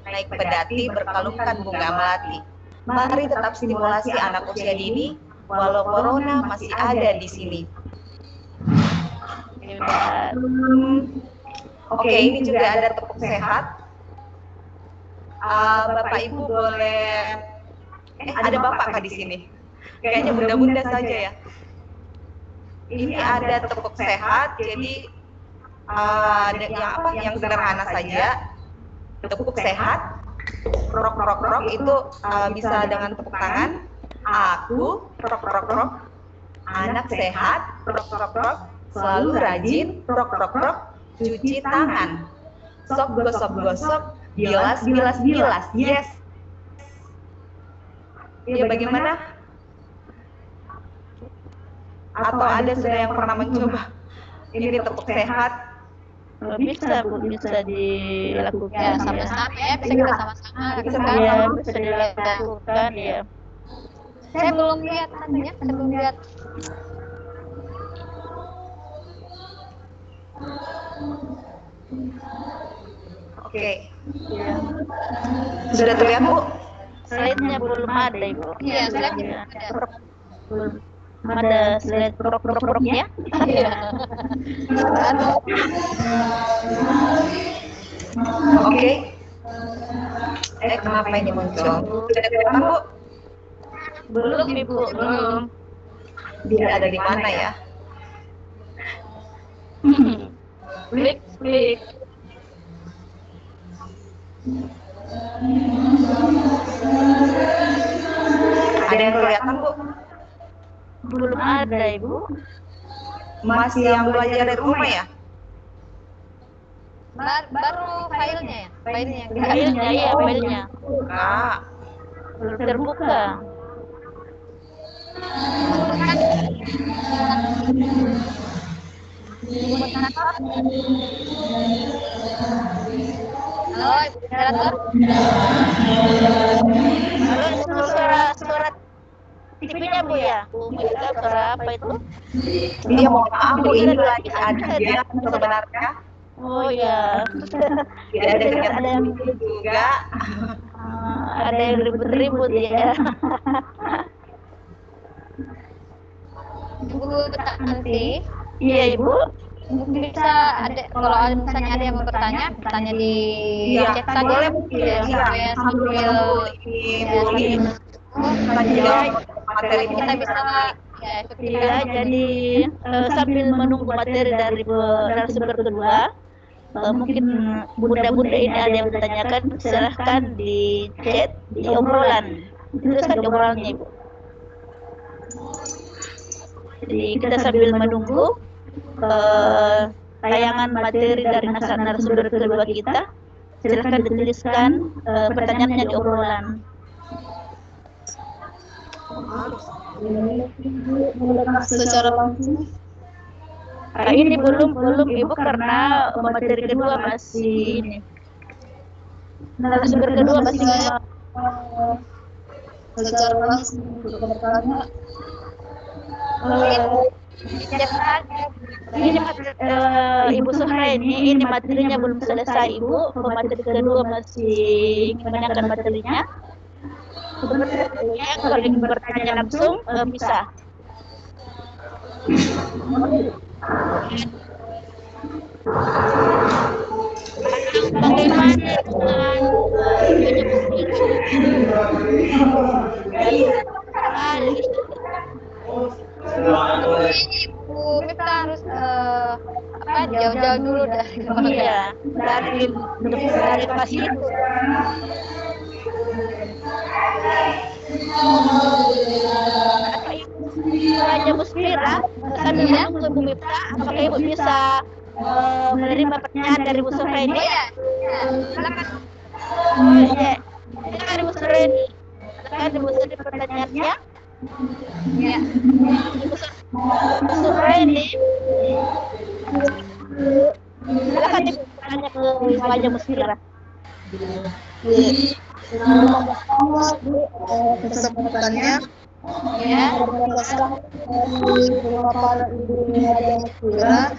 naik pedati berkalungkan bunga melati. Mari tetap stimulasi anak usia dini, walau corona masih ada di sini. Oke, ini juga ada tepuk sehat. Bapak Ibu boleh, ada Bapak Kak di sini. Kayaknya bunda-bunda saja ya. Ini ada tepuk sehat, jadi ada yang sederhana saja. Tepuk sehat, rok rok rok itu bisa dengan tepuk tangan. Aku rok rok rok, anak sehat, rok rok rok, selalu rajin, rok rok rok, cuci tangan, sok gosok gosok, bilas bilas bilas, yes. Ya bagaimana? Atau ada sudah yang pernah mencoba ini tepuk sehat? Bisa Bu, bisa dilakukan. Ya sama-sama ya, bisa kita sama-sama lakukan. Ya, bisa dilakukan ya. Saya belum lihat katanya, saya belum lihat. Oke. Ya. Sudah terlihat Bu? Slide-nya belum ada Ibu. Iya, sudah ada. Belum ada slide prok-prok-proknya. Iya. Oke. Kenapa ini muncul? Sudah kelihatan Bu? Belum Ibu, belum. Dia ada di mana ya? Klik. Ada yang kelihatan Bu? Belum ada Ibu. Masih yang belajar dari rumah ya? Baru filenya ya? Filenya ya, filenya. Enggak. Belum terbuka. Halo, Ibu Moderator. Halo, suara TV-nya Bu ya? Bu, kita suara apa itu? Iya, mohon maaf Bu, ini lagi ada dia sebenarnya. Oh ya. Tidak ada kegiatan yang juga. Ada yang ribut-ribut ya. Bu, nanti Iya Ibu. bisa ada, kalau misalnya ada yang mau bertanya di chat saja. Boleh Ya, supaya sambil materi kita bisa ya ikut Iya, jadi sambil menunggu materi dari narasumber kedua, mungkin bunda-bunda ini ada yang bertanyakan, silahkan di chat, di obrolan. Tuliskan di obrolannya Ibu. Jadi kita sambil menunggu tayangan materi dari narasumber kedua kita, silahkan dituliskan pertanyaannya di obrolan. Secara langsung Ini belum Ibu karena materi kedua masih ini. Narasumber kedua masih secara langsung untuk bertanya Ini Ibu Suhaini, ini materinya belum selesai Ibu. Materi kedua masih menanyakan materinya. Sebenarnya kalau ingin bertanya langsung bisa. Bagaimana dengan Bu Mifta harus jauh-jauh dulu dari iya, dari pas itu. Raja Muspira sambil menunggu Ibu Mifta, apakah Ibu bisa menerima pertanyaan dari Bu Suhaini? Iya, silakan. Oh iya, silakan Ibu Suhaini. Silakan Ibu Suhaini pertanyaannya. Ya. Ibu Suhaini, silakan Ibu tanya ke Raja Muspira. Kesempatannya Ya. berdasarkan beberapa ibu Raja Muspira,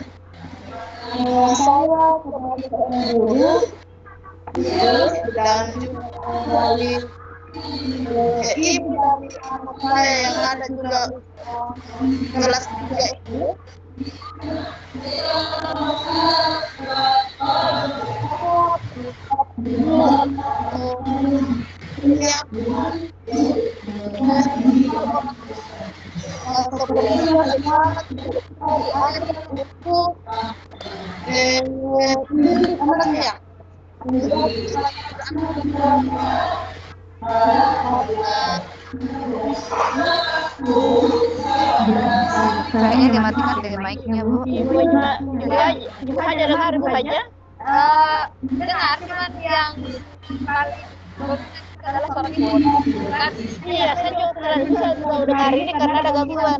saya sebagai seorang guru dan juga dari ibu dari anak saya yang ada juga kelas 3 ini, Kayaknya dimatikan dari mic-nya, Bu. Ibu hanya dengar Ibu hanya. Dengar, cuman yang paling berkesan adalah suara ibu. Kan? Iya, saya juga tidak bisa tahu dengar ini karena ada gangguan.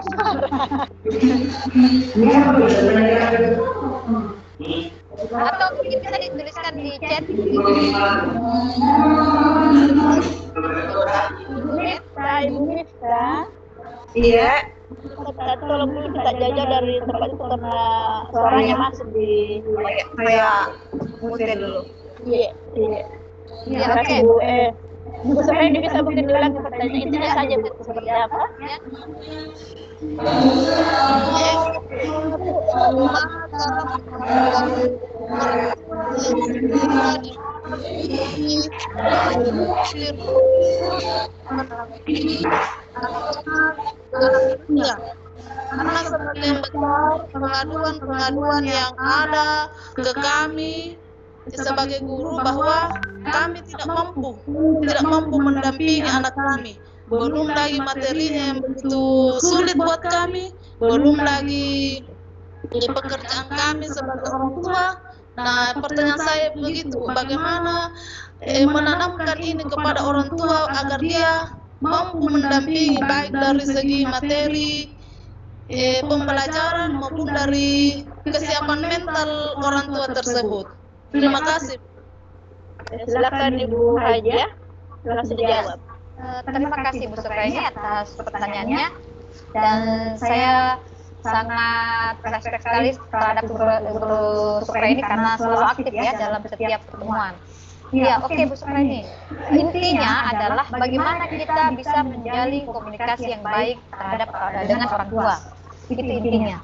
Atau mungkin bisa dituliskan di chat. Ibu Mifta. iya, Tolong dulu kita jajah dari tempat itu karena suaranya masuk di. saya muter dulu. Iya. Ya, Terima oke. kasih Bu. Bu Suhaini bisa mungkin diulang pertanyaan intinya saja Bu, seperti apa? Karena sebagian besar pengaduan-pengaduan yang ada ke kami sebagai guru bahwa kami tidak mampu mendampingi anak kami. Belum lagi materinya yang begitu sulit buat kami, belum lagi pekerjaan kami sebagai orang tua. Nah, pertanyaan saya begitu, bagaimana menanamkan ini kepada orang tua agar dia mampu mendampingi baik dari segi materi, pembelajaran maupun dari kesiapan mental orang tua tersebut. Terima kasih. Silakan Ibu Haja, langsung dijawab. Terima kasih Bu Suhaini atas pertanyaannya, dan saya sangat respect sekali terhadap Bu Suhaini karena selalu aktif ya dalam setiap pertemuan. Iya, oke Bu Suhaini. Intinya adalah bagaimana kita bisa menjalin komunikasi yang baik dengan orang tua. Itu intinya.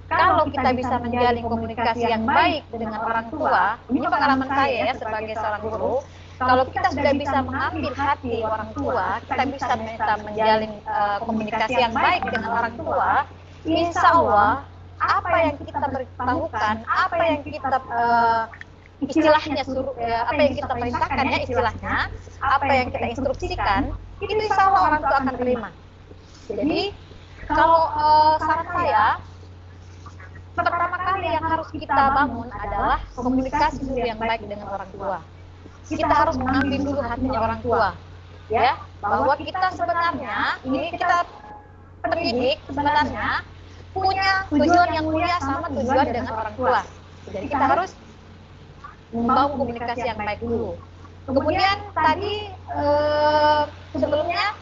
Kalau kita bisa menjalin komunikasi yang baik dengan orang tua, ini pengalaman saya ya sebagai seorang guru. Kalau kita sudah bisa mengambil hati orang tua, kita bisa menjalin komunikasi yang baik dengan orang tua, insya Allah apa yang kita beritahukan, apa yang kita istilahnya apa yang kita perintahkan ya istilahnya, apa yang kita instruksikan, itu insya Allah orang tua akan terima. Jadi kalau saran saya, pertama kali yang harus kita bangun adalah komunikasi dulu yang baik dengan orang tua. Kita harus mengambil dulu hatinya orang tua, ya, bahwa kita sebenarnya ini kita pendidik sebenarnya punya tujuan yang mulia sama tujuan dengan orang tua. Jadi kita harus membangun komunikasi yang baik dulu. Kemudian tadi sebelumnya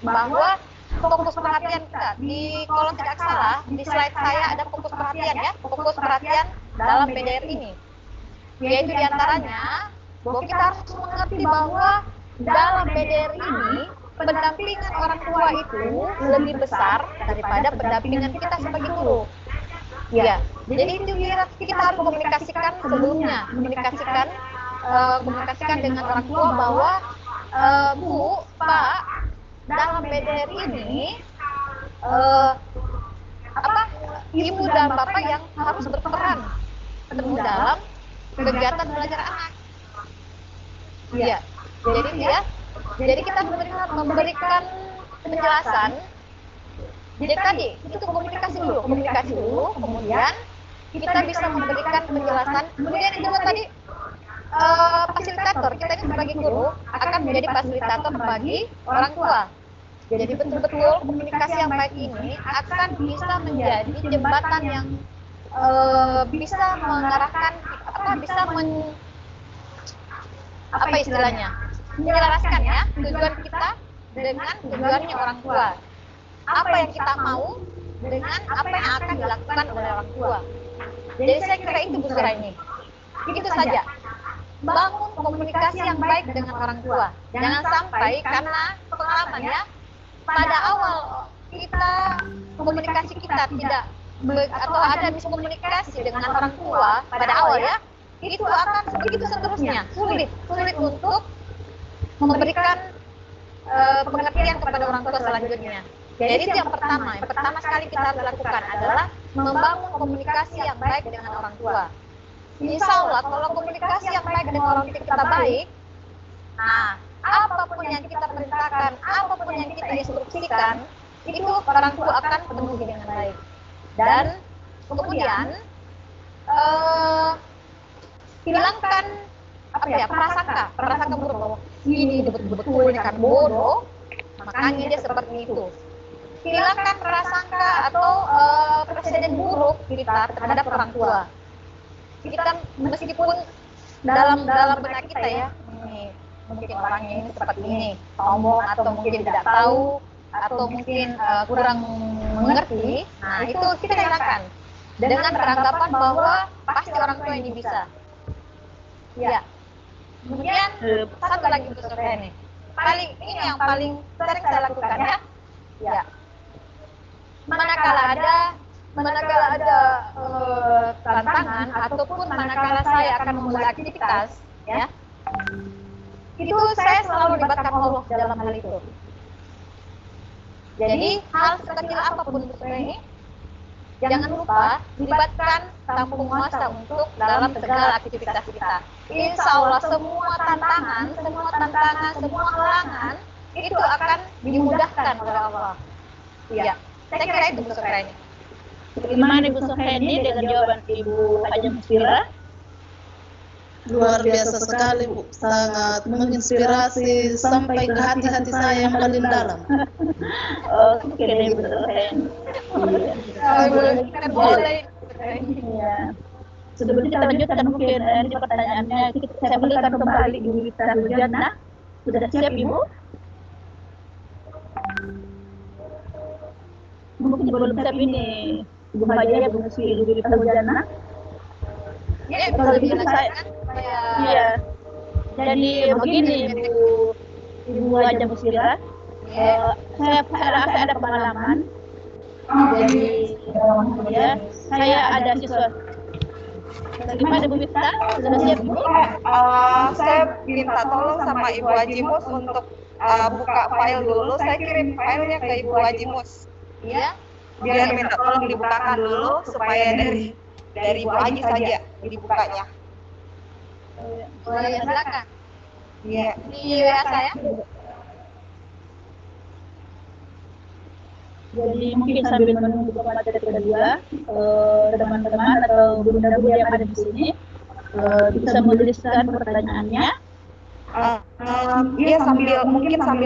bahwa fokus perhatian kita. Di kalau tidak salah, di slide saya ada fokus perhatian ya, fokus perhatian dalam BDR ini. Yaitu diantaranya bahwa kita harus mengerti bahwa dalam BDR ini pendampingan orang tua itu lebih besar daripada pendampingan kita sebagai guru. Ya, jadi itu kita harus komunikasikan sebelumnya, komunikasikan dengan orang tua bahwa Bu, Pak, dalam BDR ini ibu dan bapak yang harus berperan penuh dalam kegiatan belajar anak. Iya, jadi kita memberikan penjelasan. Jadi tadi itu komunikasi dulu, kemudian kita bisa memberikan penjelasan. Kemudian itu tadi fasilitator, kita ini sebagai guru akan menjadi fasilitator bagi orang tua. Jadi betul-betul komunikasi yang baik ini akan bisa menjadi jembatan yang bisa mengarahkan, menjelaskan ya tujuan kita dengan tujuannya orang tua. Apa yang kita mau dengan apa yang akan dilakukan oleh orang tua. Jadi saya kira itu Bu Suraini. Itu saja. Bangun komunikasi yang baik dengan orang tua. Jangan sampai karena pengalaman ya, pada awal komunikasi kita tidak atau ada miskomunikasi dengan orang tua pada awal ya, itu akan begitu seterusnya. Sulit untuk memberikan pengertian kepada orang tua selanjutnya. Jadi itu yang pertama sekali kita harus lakukan adalah membangun komunikasi yang baik dengan orang tua. Insya Allah kalau komunikasi yang baik dengan orang tua kita baik, nah apapun yang kita perintahkan, apapun yang kita instruksikan, itu orang tua akan penuhi dengan baik. Dan kemudian hilangkan prasangka buruk. Ini betul-betul ini kan bodoh, makanya dia seperti itu. Hilangkan prasangka atau presiden buruk kita terhadap orang tua. Kita meskipun dalam benak kita ya, ini mungkin orangnya ini seperti ini, sombong atau mungkin tidak tahu atau mungkin kurang mengerti. Nah itu kita hilangkan dengan beranggapan bahwa pasti orang tua ini bisa. Ya. Kemudian satu lagi Bu Suraini, ini yang paling sering saya lakukan ya. Ya. Manakala ada tantangan ataupun manakala saya akan memulai aktivitas, ya, itu saya selalu melibatkan Allah dalam hal itu. Jadi hal sekecil apapun ini, jangan lupa libatkan Sang Penguasa untuk dalam segala aktivitas kita. Insya Allah semua tantangan, semua halangan itu akan dimudahkan oleh Allah. Iya. Saya kira itu Bu Suraini. Bagaimana Ibu Suhaini dengan jawaban Ibu Haja Musfira? Luar biasa sekali Bu, sangat menginspirasi sampai ke hati-hati saya yang paling dalam. Oke deh Bu Suhaini. Boleh. Iya. Sebelum kita lanjutkan mungkin ini pertanyaannya saya berikan kembali Ibu Wita Hujana. Sudah siap Ibu? Mungkin belum siap ini Ibu Haja, Ibu Musfira, Ibu Wita Hujana. Ya, kalau bisa saya. Iya. Jadi begini Ibu Haja Musfira. Saya ada pengalaman. Jadi kemudian saya ada siswa. Bagaimana Bu Wita? Sudah siap Bu? Saya minta tolong sama Ibu Hajimus untuk buka file dulu. Saya kirim filenya ke Ibu Hajimus. Iya. Biar minta tolong dibukakan dulu supaya dari Ibu Haji saja dibukanya. Boleh silakan. Iya. Di WA saya. Jadi mungkin sambil menunggu materi kedua, teman-teman atau bunda-bunda yang ada di sini bisa menuliskan pertanyaannya. Iya, sambil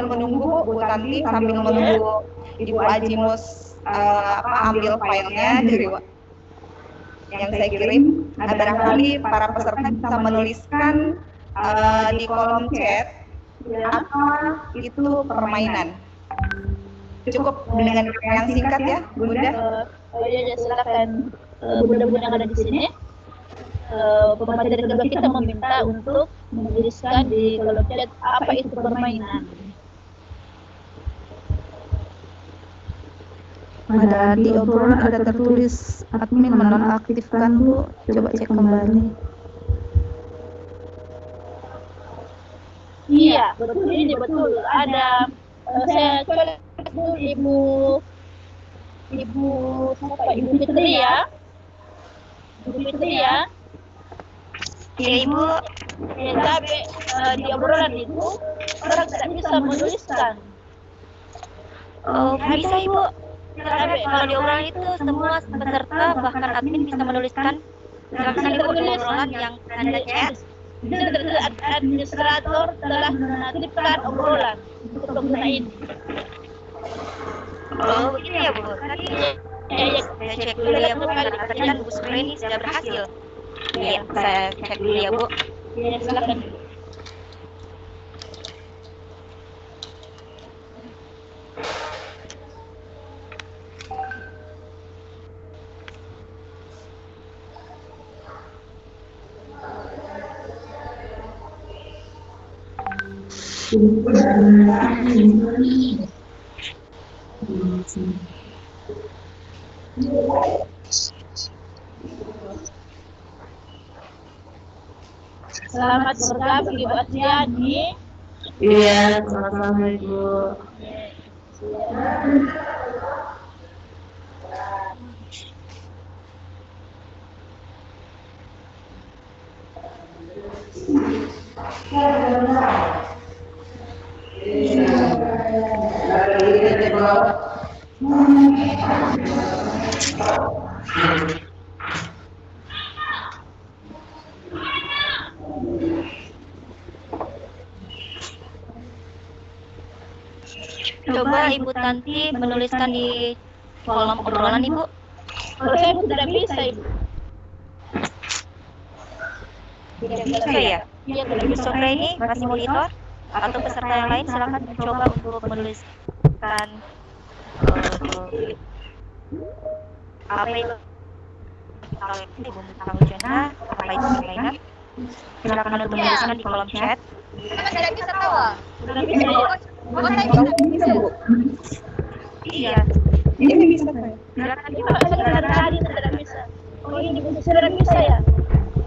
menunggu Bu Tanti, sambil menunggu Ibu Hajimus ambil filenya dari yang saya kirim. Barangkali para peserta bisa menuliskan di kolom chat apa itu permainan. Cukup dengan yang singkat ya, Bunda. Ya, silakan bunda-bunda yang ada di sini. Pemateri kedua kita meminta untuk menuliskan di kolom chat apa itu permainan. Ada di obrolan ada tertulis admin menonaktifkan Bu. Coba cek kembali. Iya, betul ini betul. Ada saya coba dulu Ibu Fitri ya. Ibu Fitri ya. Iya Ibu. Ya, tapi di obrolan itu orang tidak bisa menuliskan. Oh bisa Ibu. Tapi kalau di obrolan itu semua peserta bahkan admin bisa menuliskan. Silakan Ibu di obrolan yang ada chat. Administrator telah menonaktifkan obrolan untuk pengguna ini. Oh begitu ya Bu. Tadi saya cek dulu ya Bu, karena tadi Bu Sukri ini sudah berhasil. Iya, saya cek dulu ya Bu. Ya, silakan. Selamat bergabung Ibu Astriani. Iya, sama-sama Ibu. Coba Ibu Tanti menuliskan di kolom obrolan Ibu. Kalau saya tidak bisa Ibu. Tidak bisa ya? Iya, Ibu Sukri ini masih monitor atau peserta yang lain silakan mencoba untuk menuliskan apa itu kalau itu Ibu tahu Jana apa itu permainan silakan untuk menuliskan di kolom chat. Mas tidak bisa tahu. tidak bisa ya. Oh, saya bisa. Iya, Ini bisa saya. silakan Ibu. Saya tadi tidak bisa. Oh ini tidak bisa ya?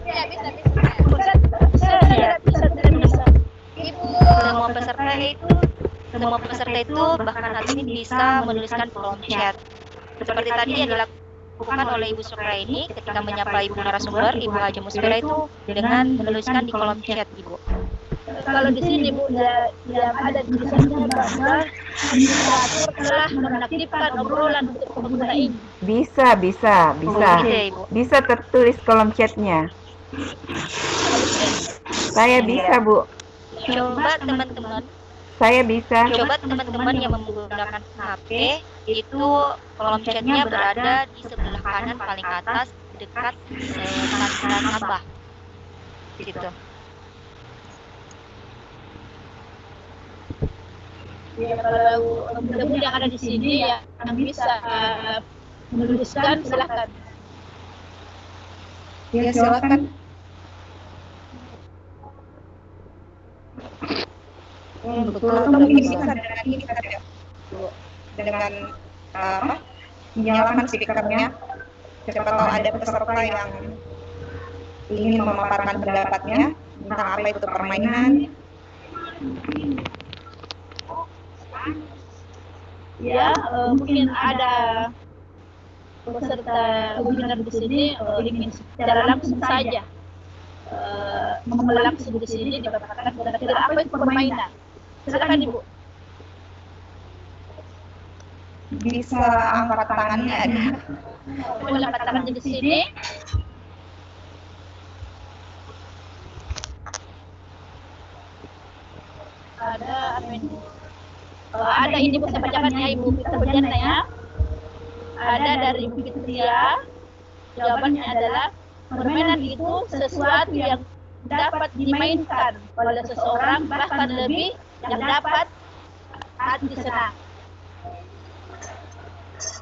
Iya, bisa, bisa. Saya tidak bisa. Ibu. Semua peserta itu bahkan admin bisa menuliskan kolom chat. Seperti tadi yang dilakukan oleh Ibu Sukra ini ketika menyapa Ibu narasumber, Ibu Haja Musfira itu dengan menuliskan di kolom chat Ibu. Kalau di sini Bu, yang ada di tulisannya bahwa administrator telah menonaktifkan obrolan untuk pengguna ini. Bisa. Gitu ya, Ibu. Bisa tertulis kolom chatnya. Saya bisa, Bu. Coba teman-teman yang menggunakan HP itu kolom chatnya berada di sebelah kanan paling atas dekat tanda tambah. Gitu. Ya, kalau mudah-mudahan yang ada di sini yang bisa menuliskan silakan. Ya, silakan. Betul. Atau mungkin bisa dengan ini kita dengan menyalakan speakernya. Siapa tahu ada peserta yang ingin memaparkan pendapatnya tentang apa itu permainan. Ya, mungkin ada peserta webinar di sini ingin secara langsung saja langsung di sini dikatakan kira-kira apa itu permainan. Silakan Ibu. Bisa angkat tangannya ada. Boleh angkat tangannya di sini. Ada apa ini? Ada ini Bu, saya bacakan ya Ibu kita berjana ya. Ada dari Ibu Fitria. Jawabannya adalah permainan itu sesuatu yang dapat dimainkan oleh seseorang bahkan lebih yang dapat hati senang.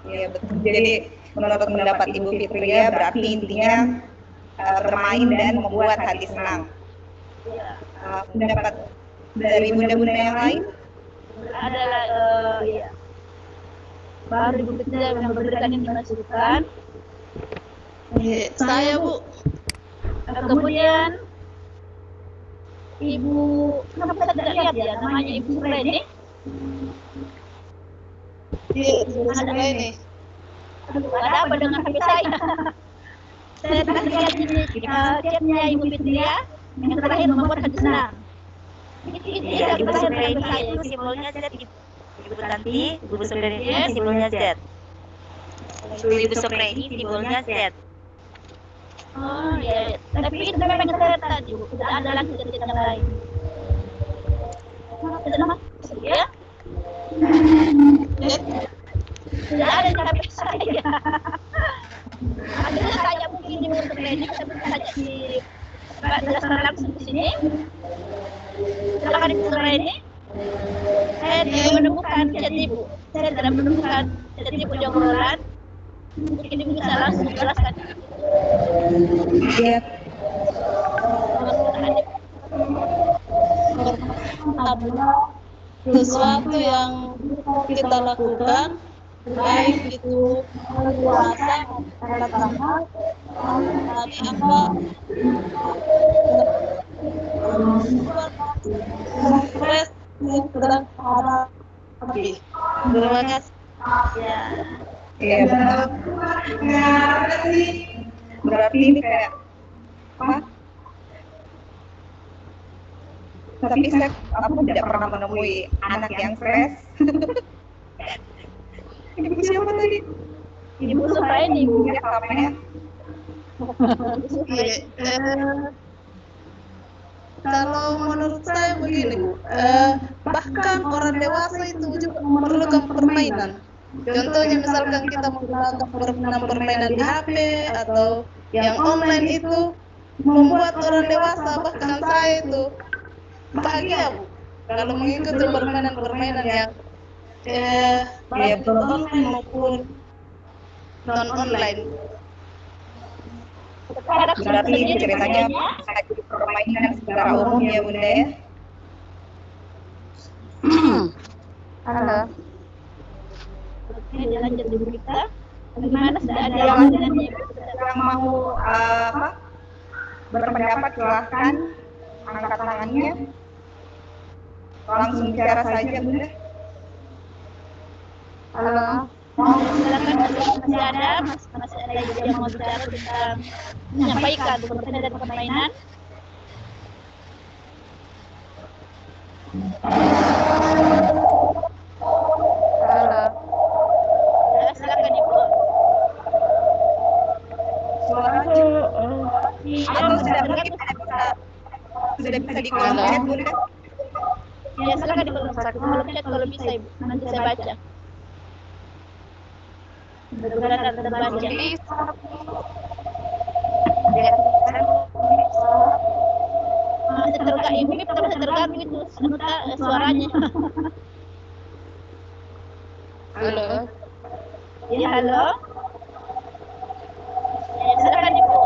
Iya betul. Jadi menurut pendapat Ibu Fitria berarti intinya bermain dan membuat hati senang. Pendapat dari bunda-bunda yang lain? Adalah ya. Baru Ibu Fitria yang memberikan ini masukan. Saya Bu. Kemudian Ibu, kenapa saya tidak lihat ya namanya Ibu Sureni? Iya, sebenarnya ini. Aduh, ada apa dengan HP saya? Saya tadi lihat ini chatnya Ibu Fitria yang terakhir membuat hati senang. Ini Ya, yang Ibu terakhir Sureni dari saya. itu simbolnya Z. Ibu Tanti, Ibu Sureni ini simbolnya Z. Ibu Sureni simbolnya Z. Oh iya, tapi itu memang yang saya tadi, Bu. Tidak ada lagi chat yang lain. Tidak ya? Tidak ada di HP saya. Akhirnya saya mungkin di Ibu Sureni, saya tanya di Pak Dasar langsung di sini. Silakan Ibu Sureni. Saya tidak menemukan chat Ibu. Saya tidak menemukan chat Ibu di obrolan. Mungkin Ibu bisa langsung jelaskan. Iya. Sesuatu yang kita lakukan baik itu puasa anak-anak tadi apa stres yang sedang hadapi. Terima kasih. Ya. Iya betul. Berarti ini kayak apa? Tapi aku tidak pernah menemui anak yang stres. Ibu siapa tadi? Ibu Sureni, Bu. Ya, namanya. Kalau menurut saya begini, Bu, bahkan orang dewasa itu juga memerlukan permainan. Contohnya misalkan kita menggunakan permainan di HP atau yang online itu membuat orang dewasa bahkan saya itu bahagia, Bu, kalau mengikuti permainan-permainan yang baik online maupun non online. Berarti ceritanya permainan secara umum ya Bunda ya. Halo. Oke, lanjut Ibu kita. Bagaimana sudah ada Yang dengan Ibu? yang mau berpendapat silahkan angkat tangannya. Langsung bicara saja Bunda. Halo. Silakan masih ada Ibu yang mau bicara tentang menyampaikan pertanyaan dan permainan. Halo. Ya, silakan Ibu. Suaranya atau sudah Silakan. mungkin sudah bisa di kolom chat Bunda. Ya, silakan di kolom chat. Kalau bisa Ibu, nanti saya baca. Mudah-mudahan terbaca. Masih Ibu kita masih terganggu itu suaranya. Halo. Ya, halo. Ya, silakan Ibu.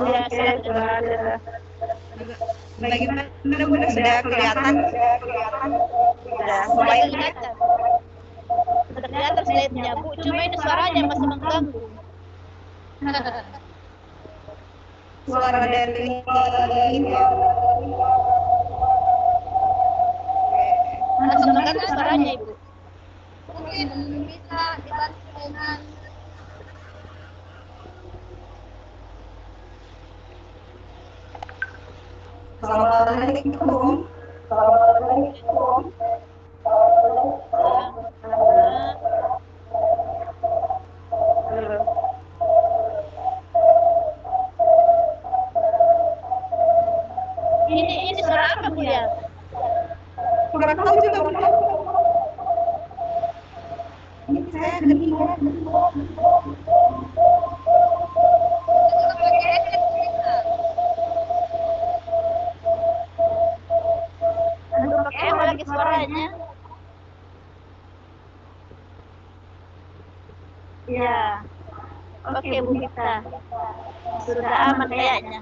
Ya, silakan. Bagaimana Bunda sudah kelihatan? Sudah mulai kelihatan. Sudah kelihatan slide-nya, Bu. Cuma ini suaranya masih mengganggu. Suara dari ini. Masih mengganggu suaranya, Ibu. Mungkin bisa dibantu dengan Assalamualaikum. Ini suara apa, Bu ya? Kurang tahu juga Bunda. Ini saya kedengaran. Aduh, pakai Ya, oke Bu Gita. Sudah aman kayaknya.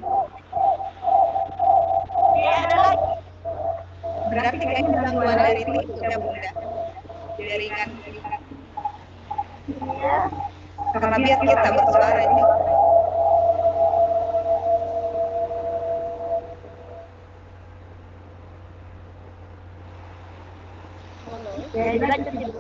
Ya, ada lagi. Berarti kayaknya gangguan dari itu ya Bunda. Jaringan. Iya. Karena biar kita bersuara juga. Ya, dilanjut Ibu.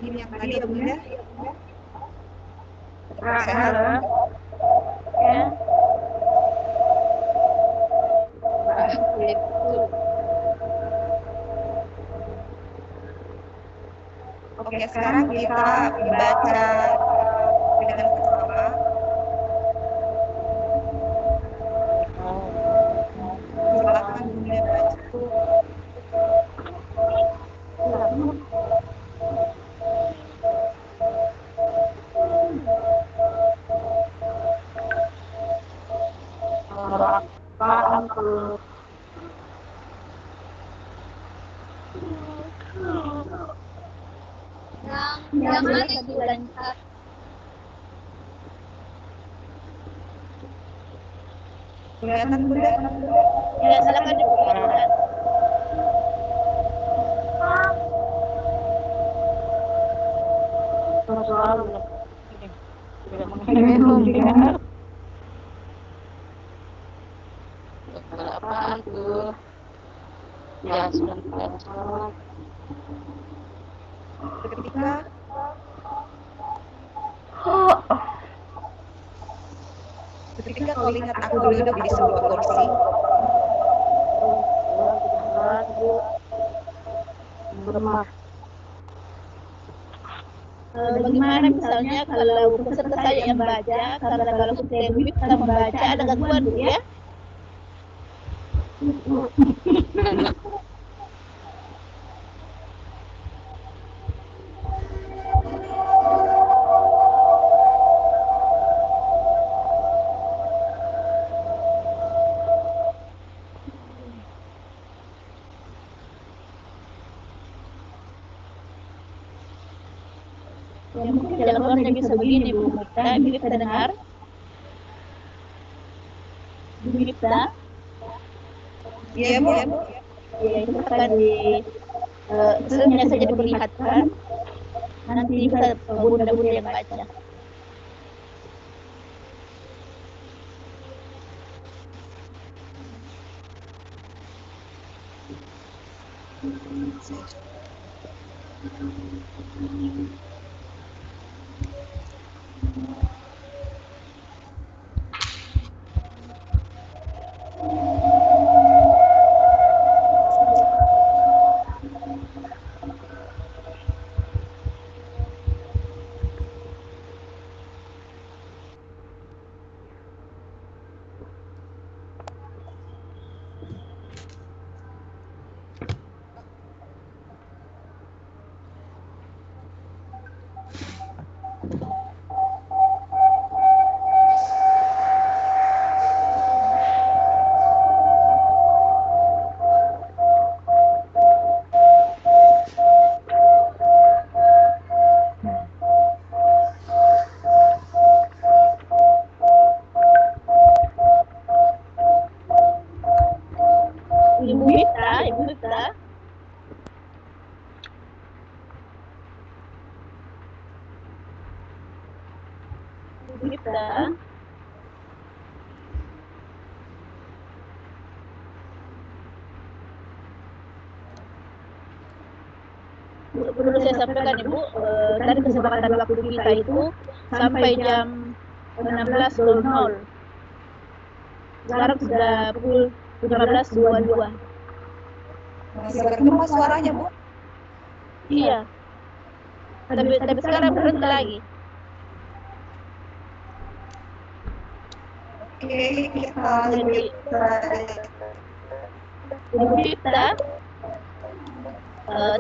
Ini yang tadi ya Bunda. Halo. Ya. Oke, sekarang kita baca dengan bersama. Silakan Bunda baca. Yang mana itu lancar? Kelihatan Bunda? Ya, silakan Ibu. Apaan tuh? Ya sudah lancar. Ketika kau lihat aku duduk di sebuah kursi, Bagaimana misalnya kalau peserta saya yang baca, karena kalau saya kita membaca ada gangguan Bu ya? Ya mungkin jawabannya bisa begini Bu Mita, bisa dengar? Bu Mita? iya Bu. Ya itu akan sebenarnya saja diperlihatkan, nanti bisa bunda-bunda yang baca. Ibu Mita, Ibu Mita. Ibu Mita. Perlu saya sampaikan Ibu, tadi kesepakatan waktu kita itu sampai jam 16.00. Sekarang sudah pukul 15.22. Masih bergema suaranya Bu. Iya. Tapi sekarang berhenti lagi. Oke, kita lanjut. Ibu kita,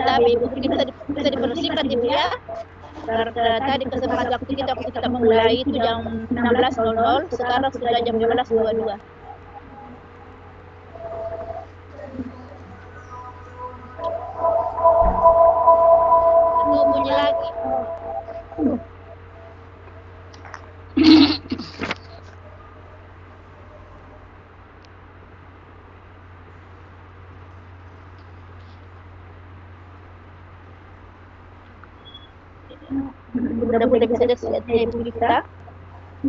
tapi Ibu kita bisa dipersingkat Ibu ya. Karena tadi kesempatan waktu kita memulai itu jam 16.00, sekarang sudah jam 15.22. Bunda-bunda bisa lihat ibu kita,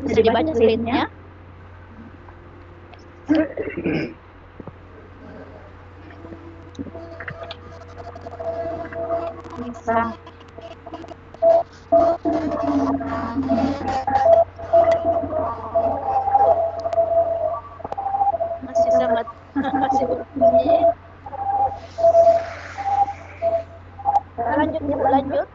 bisa dibaca slide-nya. Bisa. Masih sangat masih berbunyi. Lanjut ya, Bu, lanjut.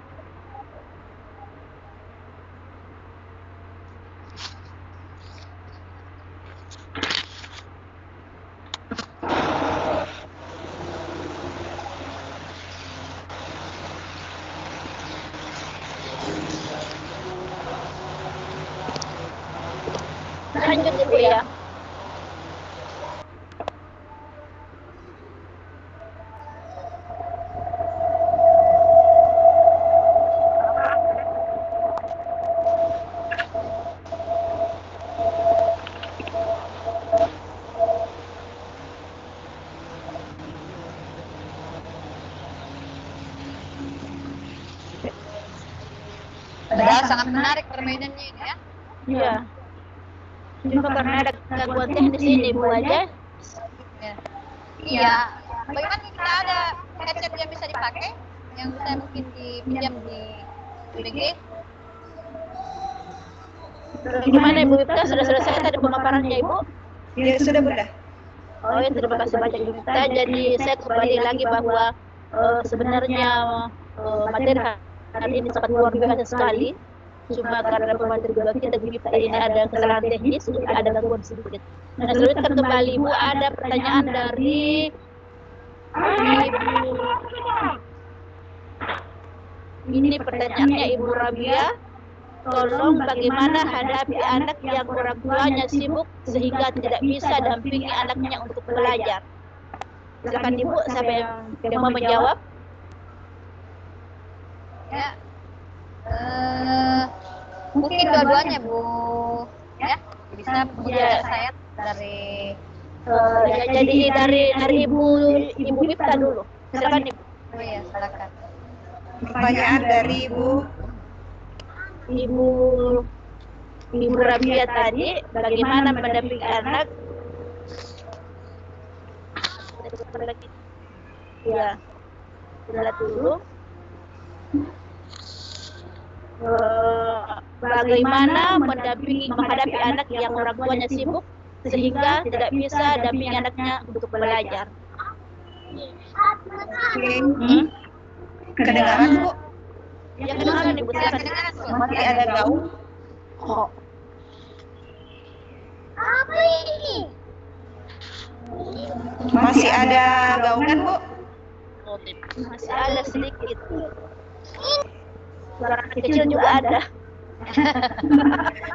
Lanjut ya, Bu ya. Padahal sangat menarik permainannya ini ya. Iya. Cuma karena ada gangguan teknis ini, Bu aja. Ya. Iya. Bagaimana kita ada headset yang bisa dipakai, yang bisa mungkin dipinjam di UDG? Gimana Ibu Wipta? Sudah selesai tadi pemaparannya Ibu? Ya sudah Bunda. Oh ya, terima kasih banyak Ibu Wipta. Jadi saya kembali lagi bahwa sebenarnya materi hari ini sangat luar biasa sekali. Cuma karena pemateri juga kita Bu Wipta ini ada kesalahan teknis, ada gangguan sedikit. Nah, selanjutnya kembali Ibu, ada pertanyaan dari Ibu. Ini pertanyaannya Ibu Rabia. Tolong bagaimana hadapi anak yang orang tuanya sibuk sehingga tidak bisa dampingi anaknya untuk belajar. Silakan Ibu, siapa yang mau menjawab? Ya. Mungkin dua-duanya Bu. Ya. Bisa Ya. saya dari Ya, jadi dari Ibu Wipta dulu. Silakan Ibu. Oh iya, silakan. Pertanyaan dari Ibu Rabia tadi, bagaimana mendampingi anak? Ya, lihat dulu. Bagaimana menghadapi anak yang orang tuanya sibuk sehingga tidak bisa dampingi anaknya untuk belajar. Kedengaran Bu? Ya, kedengaran Ibu, Ya, silakan. kedengaran Bu. Masih ada gaung? Masih ada gaungan Bu? Masih ada sedikit. Suara anak kecil juga ada.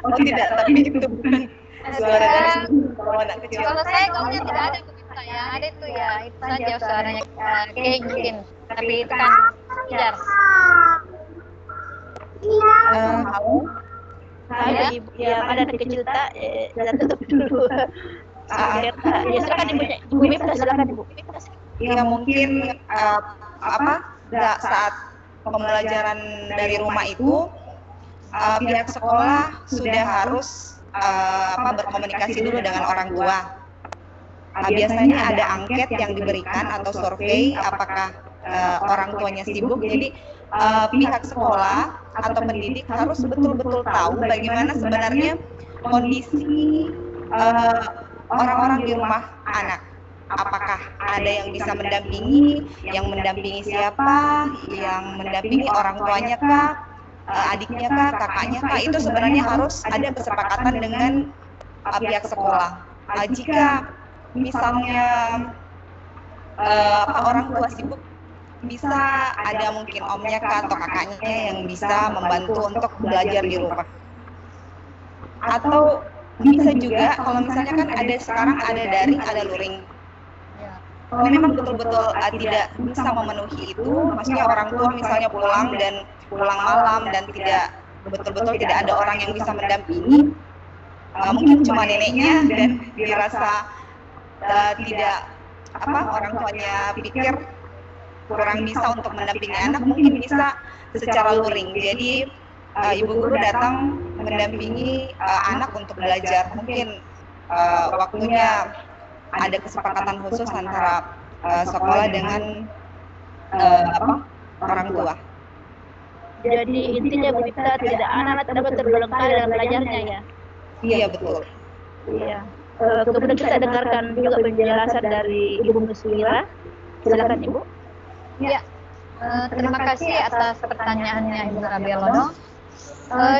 Oh tidak, tapi itu bukan suara dari kalau anak kecil. Kalau saya gaungnya tidak ada Bu Wipta. Yang ada itu ya itu saja suaranya kayak mungkin. Tapi itu kan wajar. Halo? Ada Ibu yang ada anak kecil tak? Jangan tutup dulu. Ya, silakan Ibu Wipta, silakan Ibu. Ya mungkin saat pembelajaran dari rumah itu pihak sekolah sudah harus berkomunikasi dulu dengan orang tua. Biasanya ada angket yang diberikan atau survei apakah orang tuanya sibuk. Jadi pihak sekolah atau pendidik harus betul-betul tahu bagaimana sebenarnya kondisi orang-orang di rumah anak. Apakah ada yang bisa mendampingi, yang mendampingi siapa, yang mendampingi orang tuanya kah, adiknya kah, kakaknya kah, itu sebenarnya harus ada kesepakatan dengan pihak sekolah. Jika misalnya orang tua sibuk, bisa ada mungkin omnya kah atau kakaknya yang bisa membantu untuk belajar di rumah. Atau bisa juga kalau misalnya kan sekarang ada daring, ada luring. Kalau memang betul-betul tidak bisa memenuhi itu, maksudnya orang tua misalnya pulang malam dan tidak betul-betul tidak ada orang yang bisa mendampingi, mungkin cuma neneknya dan dirasa tidak orang tuanya pikir kurang bisa untuk mendampingi anak, mungkin bisa secara luring. Jadi ibu guru datang mendampingi anak untuk belajar. Mungkin waktunya ada kesepakatan khusus antara sekolah dengan orang tua. Jadi intinya Bu Dita, tidak anak-anak dapat terbelengkali dalam belajarnya ya. Iya betul. Iya. Kemudian kita dengarkan juga penjelasan dari Ibu Muswira. Silakan Ibu. Ya, terima kasih atas pertanyaannya Ibu Rabelono.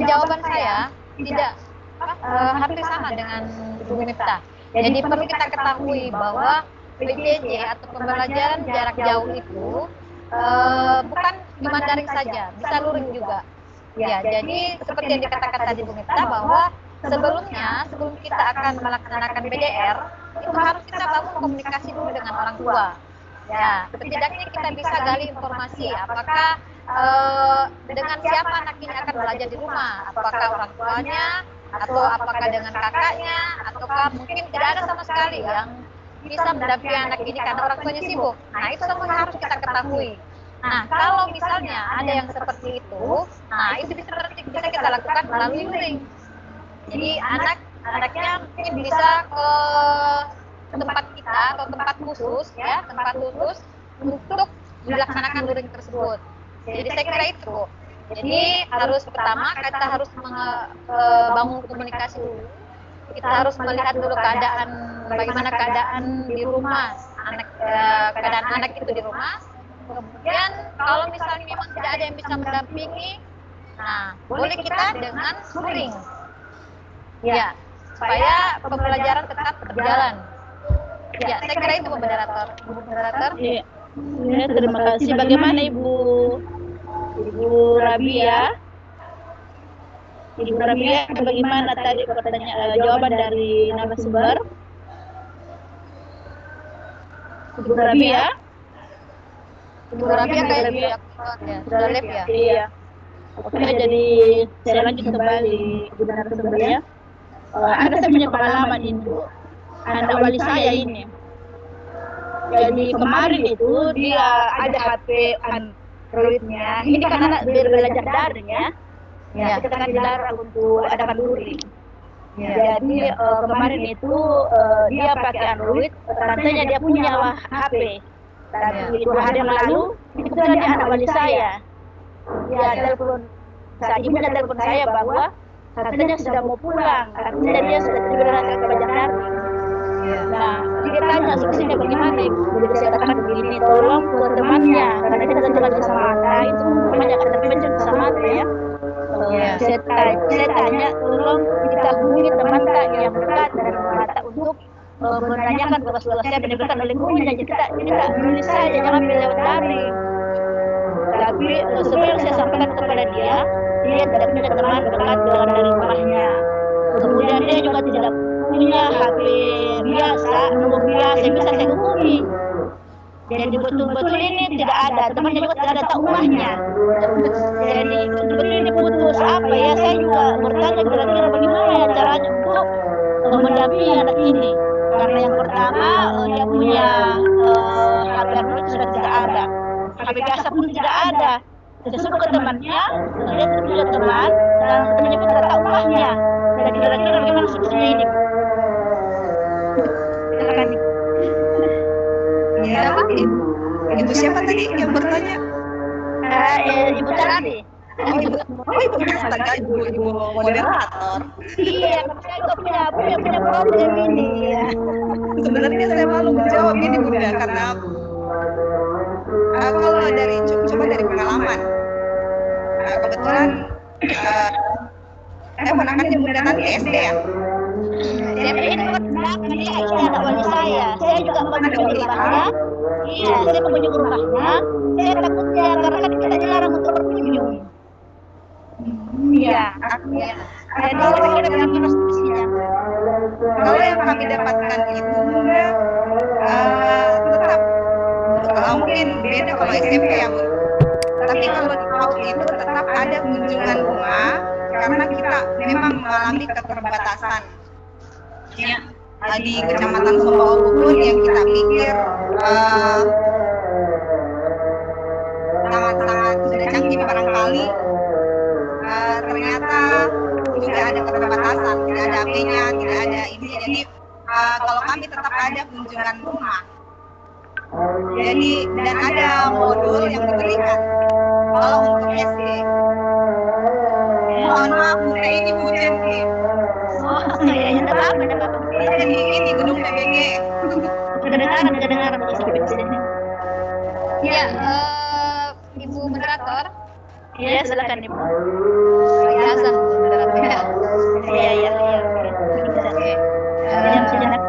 Jawaban saya tidak hampir sama dengan Ibu Miftah. Jadi perlu kita ketahui bahwa PJJ atau pembelajaran jarak jauh itu bukan cuma daring saja, bisa luring juga. Ya, jadi seperti yang dikatakan tadi Bu Miftah bahwa sebelum kita akan melaksanakan PDR, itu harus kita bangun komunikasi dulu dengan orang tua. Ya, setidaknya kita bisa gali informasi apakah dengan siapa anak ini akan belajar di rumah, apakah orang tuanya atau apakah dengan kakaknya, ataukah mungkin tidak ada sama sekali yang bisa mendampingi anak ini karena orang tuanya sibuk. Nah, itu semua harus kita ketahui. Nah, kalau misalnya ada yang seperti itu, nah itu bisa kita lakukan melalui luring. Jadi anaknya mungkin bisa ke tempat kita atau tempat khusus untuk dilaksanakan luring tersebut. Jadi saya kira itu. Jadi harus pertama kita harus bangun komunikasi dulu. Kita harus melihat dulu bagaimana keadaan di rumah keadaan anak itu di rumah. Kemudian kalau misalnya memang tidak ada yang bisa mendampingi, nah boleh kita dengan luring. Ya, supaya pembelajaran tetap berjalan. Ya, saya kira itu moderator. Iya. Ya, terima kasih. Bagaimana Ibu Rabia? Ibu Rabia, bagaimana tadi pertanyaan jawaban dari narasumber? Ibu Rabia? Ibu Rabia kayak sudah live ya? Iya. Oke, jadi saya lanjut kembali Ibu narasumber ya. Ada saya punya pengalaman ini, Bu. Anak wali saya ini. Jadi kemarin itu dia ada HP Androidnya. Ini kan anak belajar daring ya. Ya, kita kan dilarang untuk adakan luring. Ya. Jadi kemarin itu dia pakai Android, tantenya dia punya HP. Tapi 2 hari yang lalu, kebetulan dia anak wali saya. Dia telepon, saat ibunya telepon saya bahwa katanya sudah mau pulang, katanya dia sudah belajar daring. Nah, dia tanya solusinya bagaimana Ibu? Jadi saya katakan begini, tolong ke temannya, karena kita tinggal di Samata, itu rumahnya akan terpencil di Samata ya. Saya tanya, tolong kita hubungi teman yang dekat dari Samata untuk menanyakan tugas-tugas saya diberikan oleh gurunya. Jadi kita menulis saja, jangan lewat daring. Tapi sebelum saya sampaikan kepada dia tidak punya teman dekat dari rumahnya. Kemudian dia juga tidak punya HP biasa, nomor biasa yang bisa saya hubungi. Jadi betul-betul ini tidak ada, temannya juga tidak ada tahu rumahnya. Jadi betul-betul ini putus apa ya, saya juga bertanya kira-kira bagaimana ya caranya untuk mendampingi anak ini. Karena yang pertama dia punya HP Android sudah tidak ada, HP biasa pun tidak ada. Saya suruh ke temannya, dia tidak punya teman, dan temannya pun tidak tahu rumahnya. Jadi kira-kira bagaimana solusinya ini? Silakan. Ya, Ibu siapa tadi yang bertanya? Ibu Tardi. Ibu astaga, ibu moderator. Iya, saya juga punya problem ini. Ya. Sebenarnya saya malu menjawab ini Bunda, karena kalau coba dari pengalaman, kebetulan saya menangani Bunda nanti SD ya. Ini anak wali saya juga mengunjungi rumahnya. Iya, saya mengunjungi rumahnya. Saya takutnya karena kan kita dilarang untuk berkunjung. Iya. Jadi kira-kira bagaimana solusinya? Kalau yang kami dapatkan itu Bunda, tetap mungkin beda kalau SMP ya Bu. Tapi kalau di PAUD itu tetap ada kunjungan rumah karena kita memang mengalami keterbatasan. Ya, di Kecamatan Sumbawa pun yang kita pikir ada kunjungan rumah. Jadi dan ada modul yang diberikan. Kalau untuk SD, mohon maaf Bunda, ini Bu Jenny. Oh, ya, ya, tidak apa-apa. Ini gedung PBG. Kedengaran sampai di sini. Ya, Ibu moderator. Ya, silakan Ibu. Biasa moderator. Iya, iya, iya. Oke. Diam sejenak.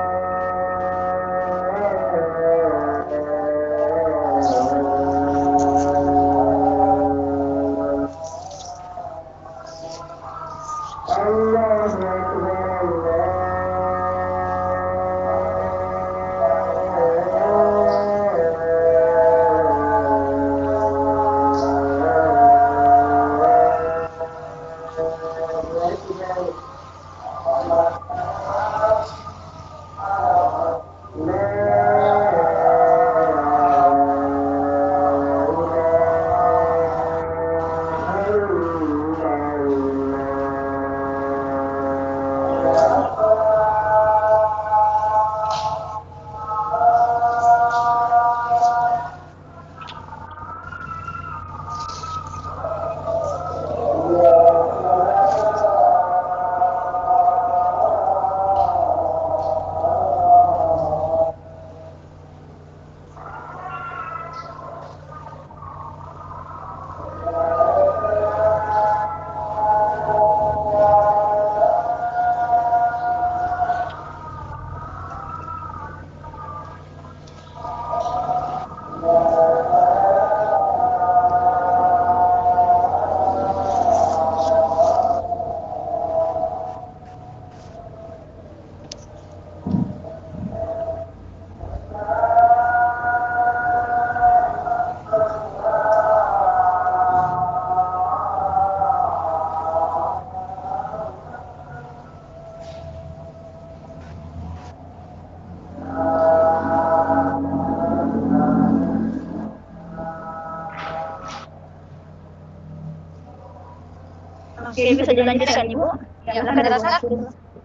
Oke, bisa dilanjutkan Ibu. Ya, moderator.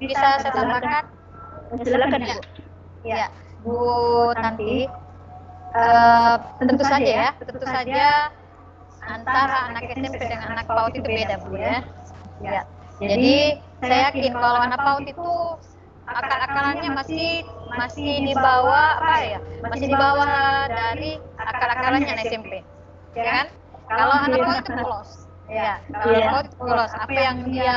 Bisa saya tambahkan? Silakan Ibu. Ya, Bu Tanti. Tentu saja antara anak SMP dengan anak PAUD itu beda, Bu ya. Ya. Jadi saya yakin kalau anak PAUD itu akal-akalannya masih di bawah masih di bawah dari akal-akalannya anak SMP. Ya kan? Kalau anak PAUD itu polos. Ya, kalau anak PAUD itu polos. Apa yang dia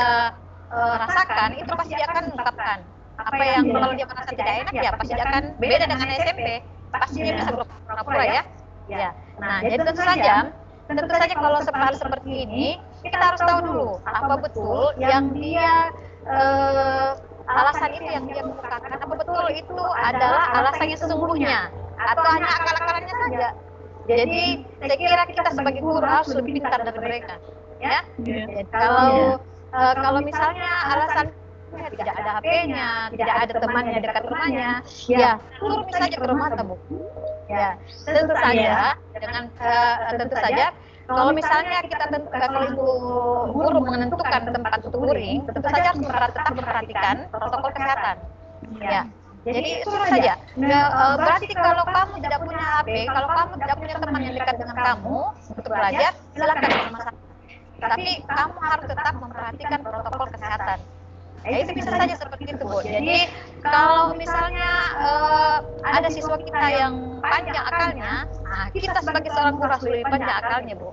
rasakan itu pasti dia akan ungkapkan. Apa yang kalau dia merasa tidak enak ya pasti dia akan beda dengan SMP. Pasti dia bisa pura-pura ya. Ya. Nah, jadi tentu saja kalau hal seperti ini kita harus tahu dulu apa betul yang dia alasan itu yang dia mengungkapkan, apa betul itu adalah alasannya sesungguhnya atau hanya akal-akalannya saja. Jadi saya kira kita sebagai guru harus lebih pintar dari mereka, ya. Jadi, kalau misalnya alasan tidak ada HP-nya, tidak ada temannya dekat rumahnya, ya turun saja ke rumah Bu. Ya, tentu saja kalau misalnya kalau itu guru menentukan tempat untuk touring, tentu saja harus tetap memperhatikan protokol kesehatan. Ya, jadi suruh saja. Berarti kalau kamu tidak punya HP, kalau kamu tidak punya teman yang dekat dengan kamu untuk belajar, silakan ke rumah sakit. Tapi kamu harus tetap memperhatikan protokol kesehatan. Ya, itu bisa saja seperti itu, Bu. Jadi kalau misalnya ada siswa kita yang panjang akalnya, nah kita sebagai seorang guru harus lebih panjang akalnya, Bu.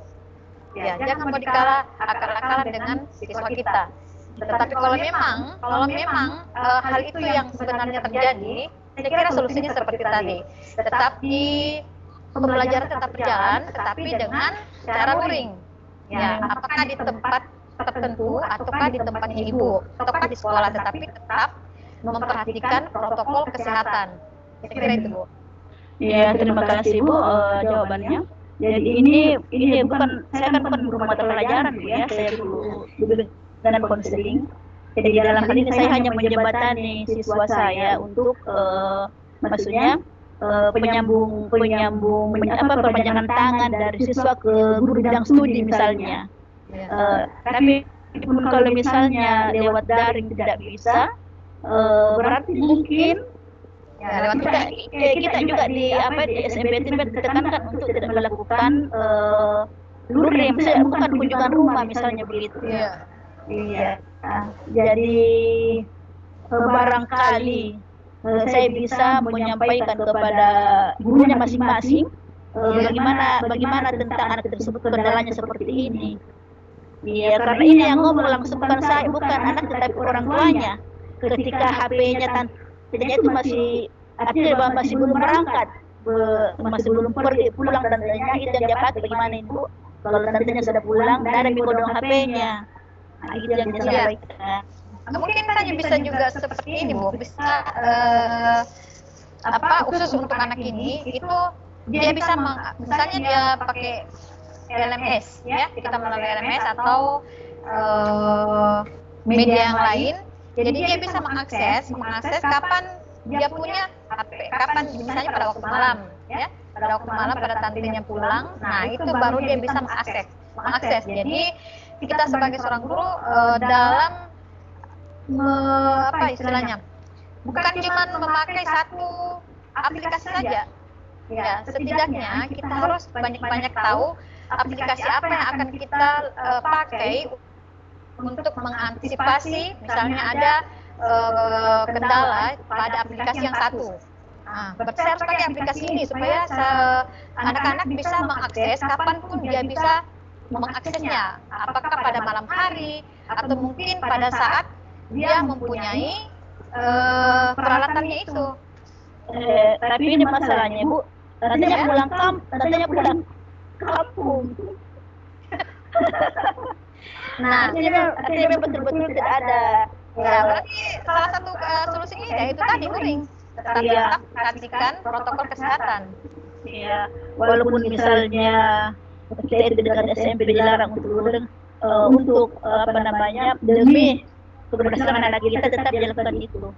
Ya, jangan mau dikalah akal-akalan dengan siswa kita. Tetapi kalau memang hal itu yang sebenarnya terjadi, saya kira solusinya seperti tadi. Tetapi pembelajaran tetap berjalan, tetapi dengan cara luring. Ya, apakah di tempat tertentu ataukah di tempatnya ibu ataukah di sekolah, tetapi tetap memperhatikan protokol kesehatan. Saya kira itu, Bu. Ya, terima kasih Bu jawabannya. Jadi ini saya kan bukan guru mata pelajaran Bu ya, saya guru dan konseling. Jadi dalam hal ini saya hanya menjembatani siswa saya untuk maksudnya perpanjangan tangan dari siswa ke guru bidang studi misalnya. Tapi kalau misalnya lewat daring tidak bisa, berarti mungkin Ya, lewat kita, kita juga di di SMP itu ditekankan untuk tidak melakukan luring, misalnya bukan kunjungan rumah misalnya begitu. Iya. Iya. Nah, jadi barangkali saya bisa menyampaikan kepada gurunya masing-masing bagaimana tentang anak tersebut, kendalanya seperti ini. Iya, karena ini yang ngomong langsung bukan saya, bukan anak tetapi orang tuanya. Ketika HP-nya tantenya itu masih artinya masih belum berangkat, masih belum pergi pulang tantenya, itu yang dia pakai. Bagaimana ini Bu? Kalau tantenya sudah pulang, dan ada mikodong HP-nya. Nah, itu yang dia sampaikan. Mungkin saja bisa juga seperti ini Bu, bisa khusus untuk anak ini itu dia bisa misalnya dia pakai LMS ya, kita melalui LMS atau media yang lain, jadi dia bisa mengakses kapan dia punya HP, kapan misalnya pada waktu malam ya, pada waktu malam pada tantenya pulang, nah itu baru dia bisa mengakses. Jadi kita sebagai seorang guru dalam istilahnya bukan cuma memakai satu aplikasi saja ya, setidaknya kita harus banyak-banyak tahu aplikasi apa yang akan kita pakai untuk mengantisipasi misalnya ada kendala pada aplikasi yang satu. Nah, berarti saya harus pakai aplikasi ini supaya anak-anak bisa mengakses kapanpun dia bisa mengaksesnya, apakah pada malam hari atau mungkin pada saat dia mempunyai peralatannya itu. Tapi ini masalahnya Bu, tantenya pulang kampung. Nah, artinya betul-betul tidak ada. Ya, berarti salah satu solusinya yaitu tadi luring. Tetap perhatikan protokol kesehatan. Iya, walaupun misalnya kita itu dekat SMP dilarang untuk luring, untuk demi keberlangsungan anak kita tetap dilakukan itu.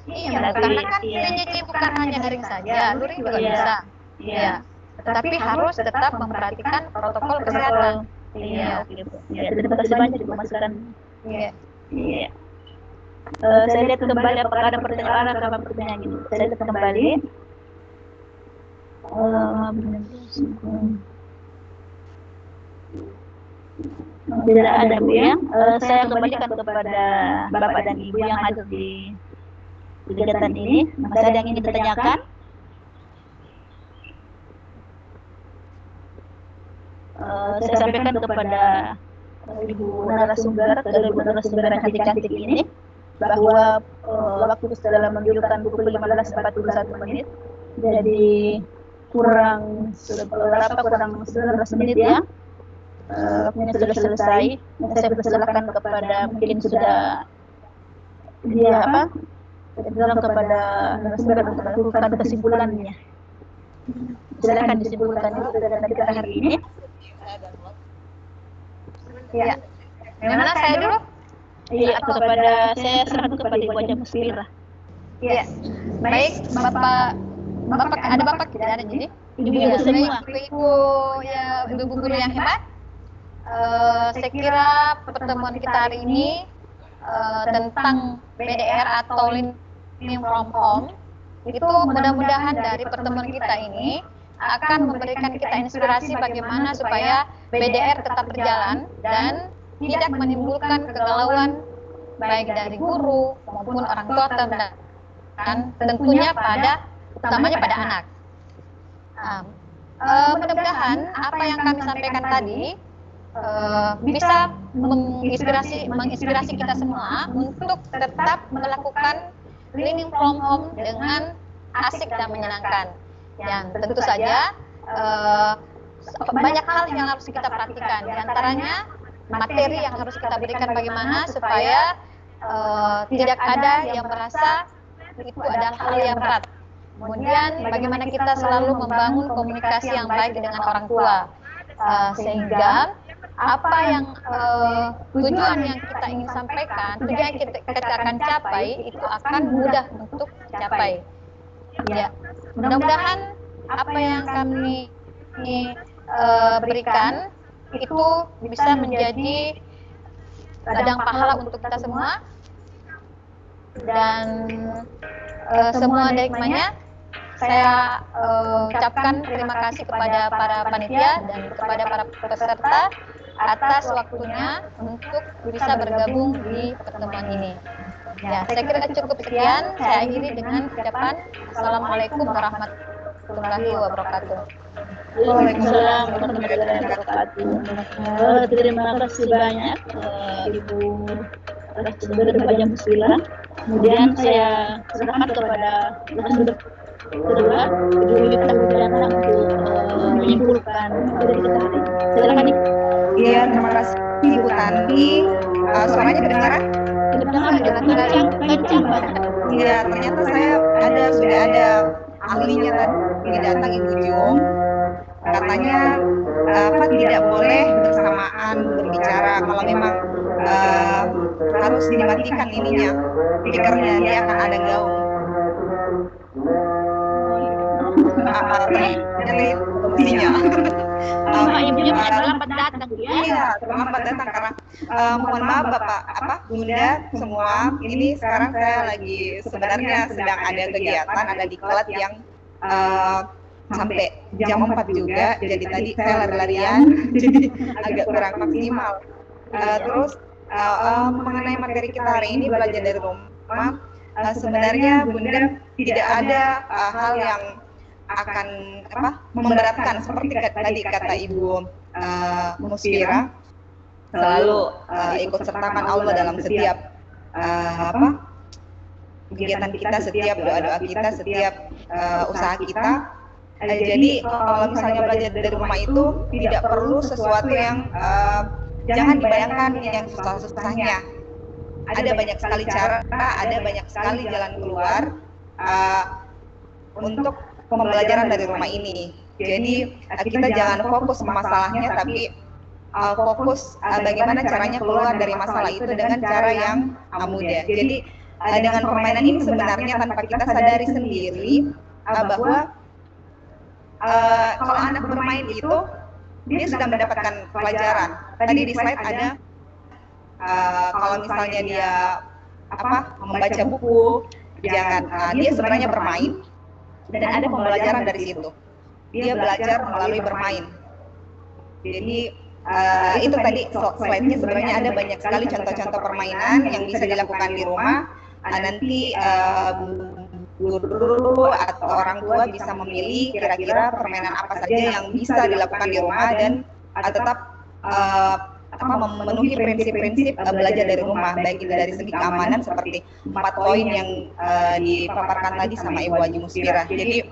Iya, karena kan PJJ bukan hanya daring saja, luring juga bisa. Iya. Tetapi harus tetap memperhatikan protokol kesehatan. Iya. Ya, terima kasih banyak untuk masukan. Iya. Iya. Saya lihat kembali apakah ada pertanyaan gitu. Saya lihat kembali. Tidak ada Bu ya. Saya kembalikan kepada Bapak dan Ibu yang hadir di kegiatan ini. Masih ada yang ingin ditanyakan? Saya sampaikan kepada Ibu narasumber yang cantik-cantik ini bahwa waktu sudah menunjukkan pukul 15.41 menit, jadi kurang 19 menit ya. Waktunya sudah selesai. Saya persilakan kepada mungkin sudah bilang kepada narasumber untuk melakukan kesimpulannya. Silakan disimpulkan itu dari kita hari ini. Ya. Gimana saya dulu? Iya, saya serahkan kepada Ibu Haja Musfirah. Iya. Baik, Bapak ada Bapak tidak ada jadi? Ibu-ibu semua. Ibu guru yang hebat. Saya kira pertemuan kita hari ini tentang BDR atau Learning from Home itu mudah-mudahan dari pertemuan kita ini akan memberikan kita inspirasi bagaimana supaya BDR tetap berjalan dan tidak menimbulkan kegalauan baik dari guru maupun orang tua dan tentunya utamanya pada anak. Mudah-mudahan apa yang kami sampaikan tadi bisa menginspirasi kita semua untuk tetap melakukan learning from home dengan asik dan menyenangkan. Yang tentu saja banyak hal yang harus kita perhatikan. Di antaranya materi yang harus kita berikan bagaimana supaya tidak ada yang merasa itu adalah hal yang berat. Kemudian bagaimana kita selalu membangun komunikasi yang baik dengan orang tua sehingga apa yang tujuan yang kita ingin sampaikan, tujuan yang kita akan capai itu akan mudah untuk capai. Ya, mudah-mudahan apa yang kami berikan itu bisa menjadi ladang pahala untuk kita semua. dan semua Dekmanya saya ucapkan terima kasih kepada para panitia dan kepada para peserta atas waktunya untuk bisa bergabung di pertemuan ini. Ya, saya kira cukup sekian. Saya akhiri dengan ucapan Assalamualaikum warahmatullahi wabarakatuh. Waalaikumsalam warahmatullahi wabarakatuh. Terima kasih banyak Ibu Raja Musila. Kemudian saya serahkan kepada narasumber kedua, Ibu Mita Budiana untuk menyimpulkan dari kita hari ini. Silakan Ibu. Iya, terima kasih Ibu Tanti. Suaranya kedengaran? Kencang banget. Iya, ternyata sudah ada ahlinya tadi datang Ibu Jung. Katanya tidak boleh bersamaan berbicara. Kalau memang harus dimatikan ininya, speakernya, dia akan ada gaung. Jadi fungsinya. Ibunya terlambat datang ya? Iya, terlambat datang karena mohon maaf Bapak, Bunda semua. Ini sekarang saya lagi sebenarnya sedang ada kegiatan, ada diklat yang sampai jam 4 juga. Jadi tadi saya lari-larian, jadi agak kurang maksimal. Terus mengenai materi kita hari ini belajar dari rumah, sebenarnya Bunda tidak ada hal yang akan memberatkan seperti tadi kata Ibu Musfira, selalu ikut sertakan Allah dalam setiap kegiatan kita, setiap doa-doa kita, setiap usaha kita. Jadi kalau misalnya belajar dari rumah itu tidak perlu sesuatu yang jangan dibayangkan yang susah-susahnya. Ada banyak sekali cara, ada banyak sekali jalan keluar untuk pembelajaran dari rumah ini. Jadi kita jangan fokus masalahnya, tapi fokus bagaimana caranya keluar dari masalah itu dengan cara yang mudah. Jadi dengan permainan ini sebenarnya tanpa kita sadari sendiri bahwa kalau anak bermain itu dia sudah mendapatkan pelajaran. Tadi di slide ada kalau misalnya dia membaca buku, jangan dia sebenarnya bermain. Dan ada pembelajaran dari situ. Dia belajar melalui bermain. Jadi itu tadi slide-nya sebenarnya ada banyak sekali contoh-contoh permainan yang bisa dilakukan di rumah. Nanti guru atau orang tua bisa memilih kira-kira permainan apa saja yang bisa dilakukan di rumah dan tetap memenuhi prinsip-prinsip belajar dari rumah, baik itu dari segi keamanan seperti 4 poin yang dipaparkan tadi sama Ibu Haji Musfira. Jadi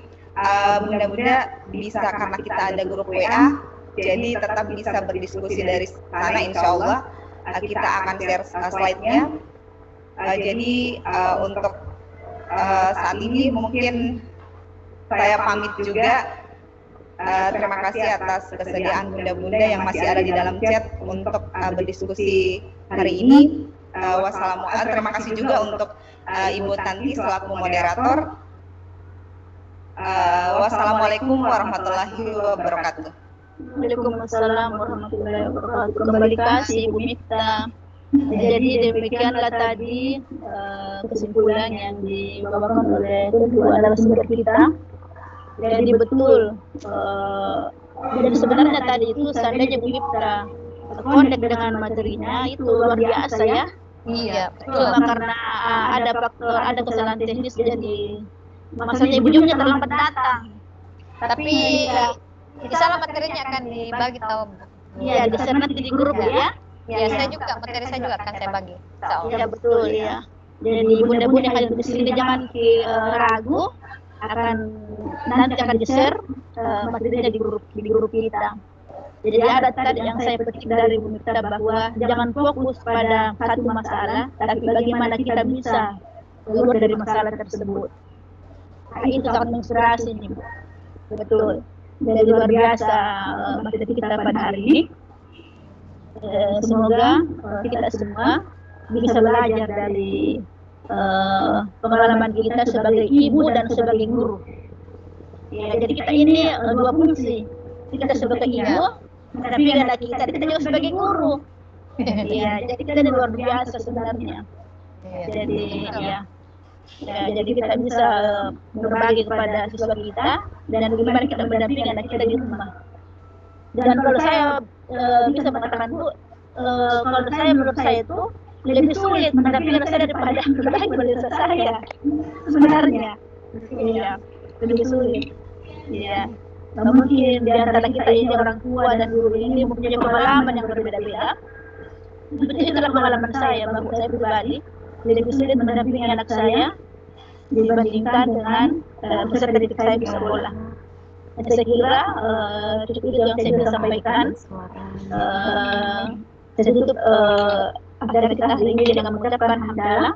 mudah-mudahan bisa, karena kita ada grup WA, jadi tetap bisa berdiskusi dari sana. Insya Allah kita akan share slide-nya. Jadi untuk saat ini mungkin saya pamit juga. Terima kasih atas kesediaan bunda-bunda yang masih ada di dalam chat untuk berdiskusi hari ini. Terima kasih juga untuk Ibu Tanti selaku moderator. Wassalamualaikum warahmatullahi wabarakatuh. Waalaikumsalam warahmatullahi wabarakatuh. Kembali kasih Ibu Mita. Jadi demikianlah tadi kesimpulan yang dibawakan oleh kedua narasumber kita. Jadi betul, dan sebenarnya tadi itu seandainya Bu Mita connect dengan materinya itu luar biasa ya. Iya, betul. Cuma karena ada faktor, ada kesalahan teknis, jadi maksudnya Ibu Jungnya terlambat datang. Tapi insya Allah materinya akan dibagi tahu. Iya, di sana nanti di grup ya. Ya, materi saya juga akan saya bagi. Iya betul ya. Jadi bunda-bunda hadir di sini jangan ragu, nanti akan di-share materinya di grup kita. Jadi ada tadi yang saya petik dari Bu Mita bahwa jangan fokus pada satu masalah, tapi bagaimana kita bisa keluar dari masalah tersebut. Nah, itu sangat menginspirasi nih, Bu. Betul. Jadi luar biasa materi kita pada hari ini. Semoga kita semua bisa belajar dari pengalaman kita sebagai ibu dan sebagai guru. Ya, jadi kita ini dua fungsi. Kita sebagai ibu, tapi ada kita juga sebagai guru. Ya, jadi kita ini luar biasa sebenarnya. Iya. Jadi jadi kita bisa berbagi kepada siswa kita dan bagaimana kita mendampingi anak kita di rumah. Dan kalau saya bisa mengatakan Bu, kalau saya menurut saya itu lebih sulit mendampingi anak saya daripada berbagi pada saya sebenarnya. Iya, lebih sulit. Iya. Mungkin di antara kita ini orang tua dan guru ini mempunyai pengalaman yang berbeda-beda. Seperti itulah pengalaman saya, bahwa saya pribadi lebih sulit mendampingi anak saya dibandingkan dengan peserta didik saya di sekolah. Saya kira cukup itu yang saya bisa sampaikan. Saya tutup acara kita hari ini dengan mengucapkan hamdalah.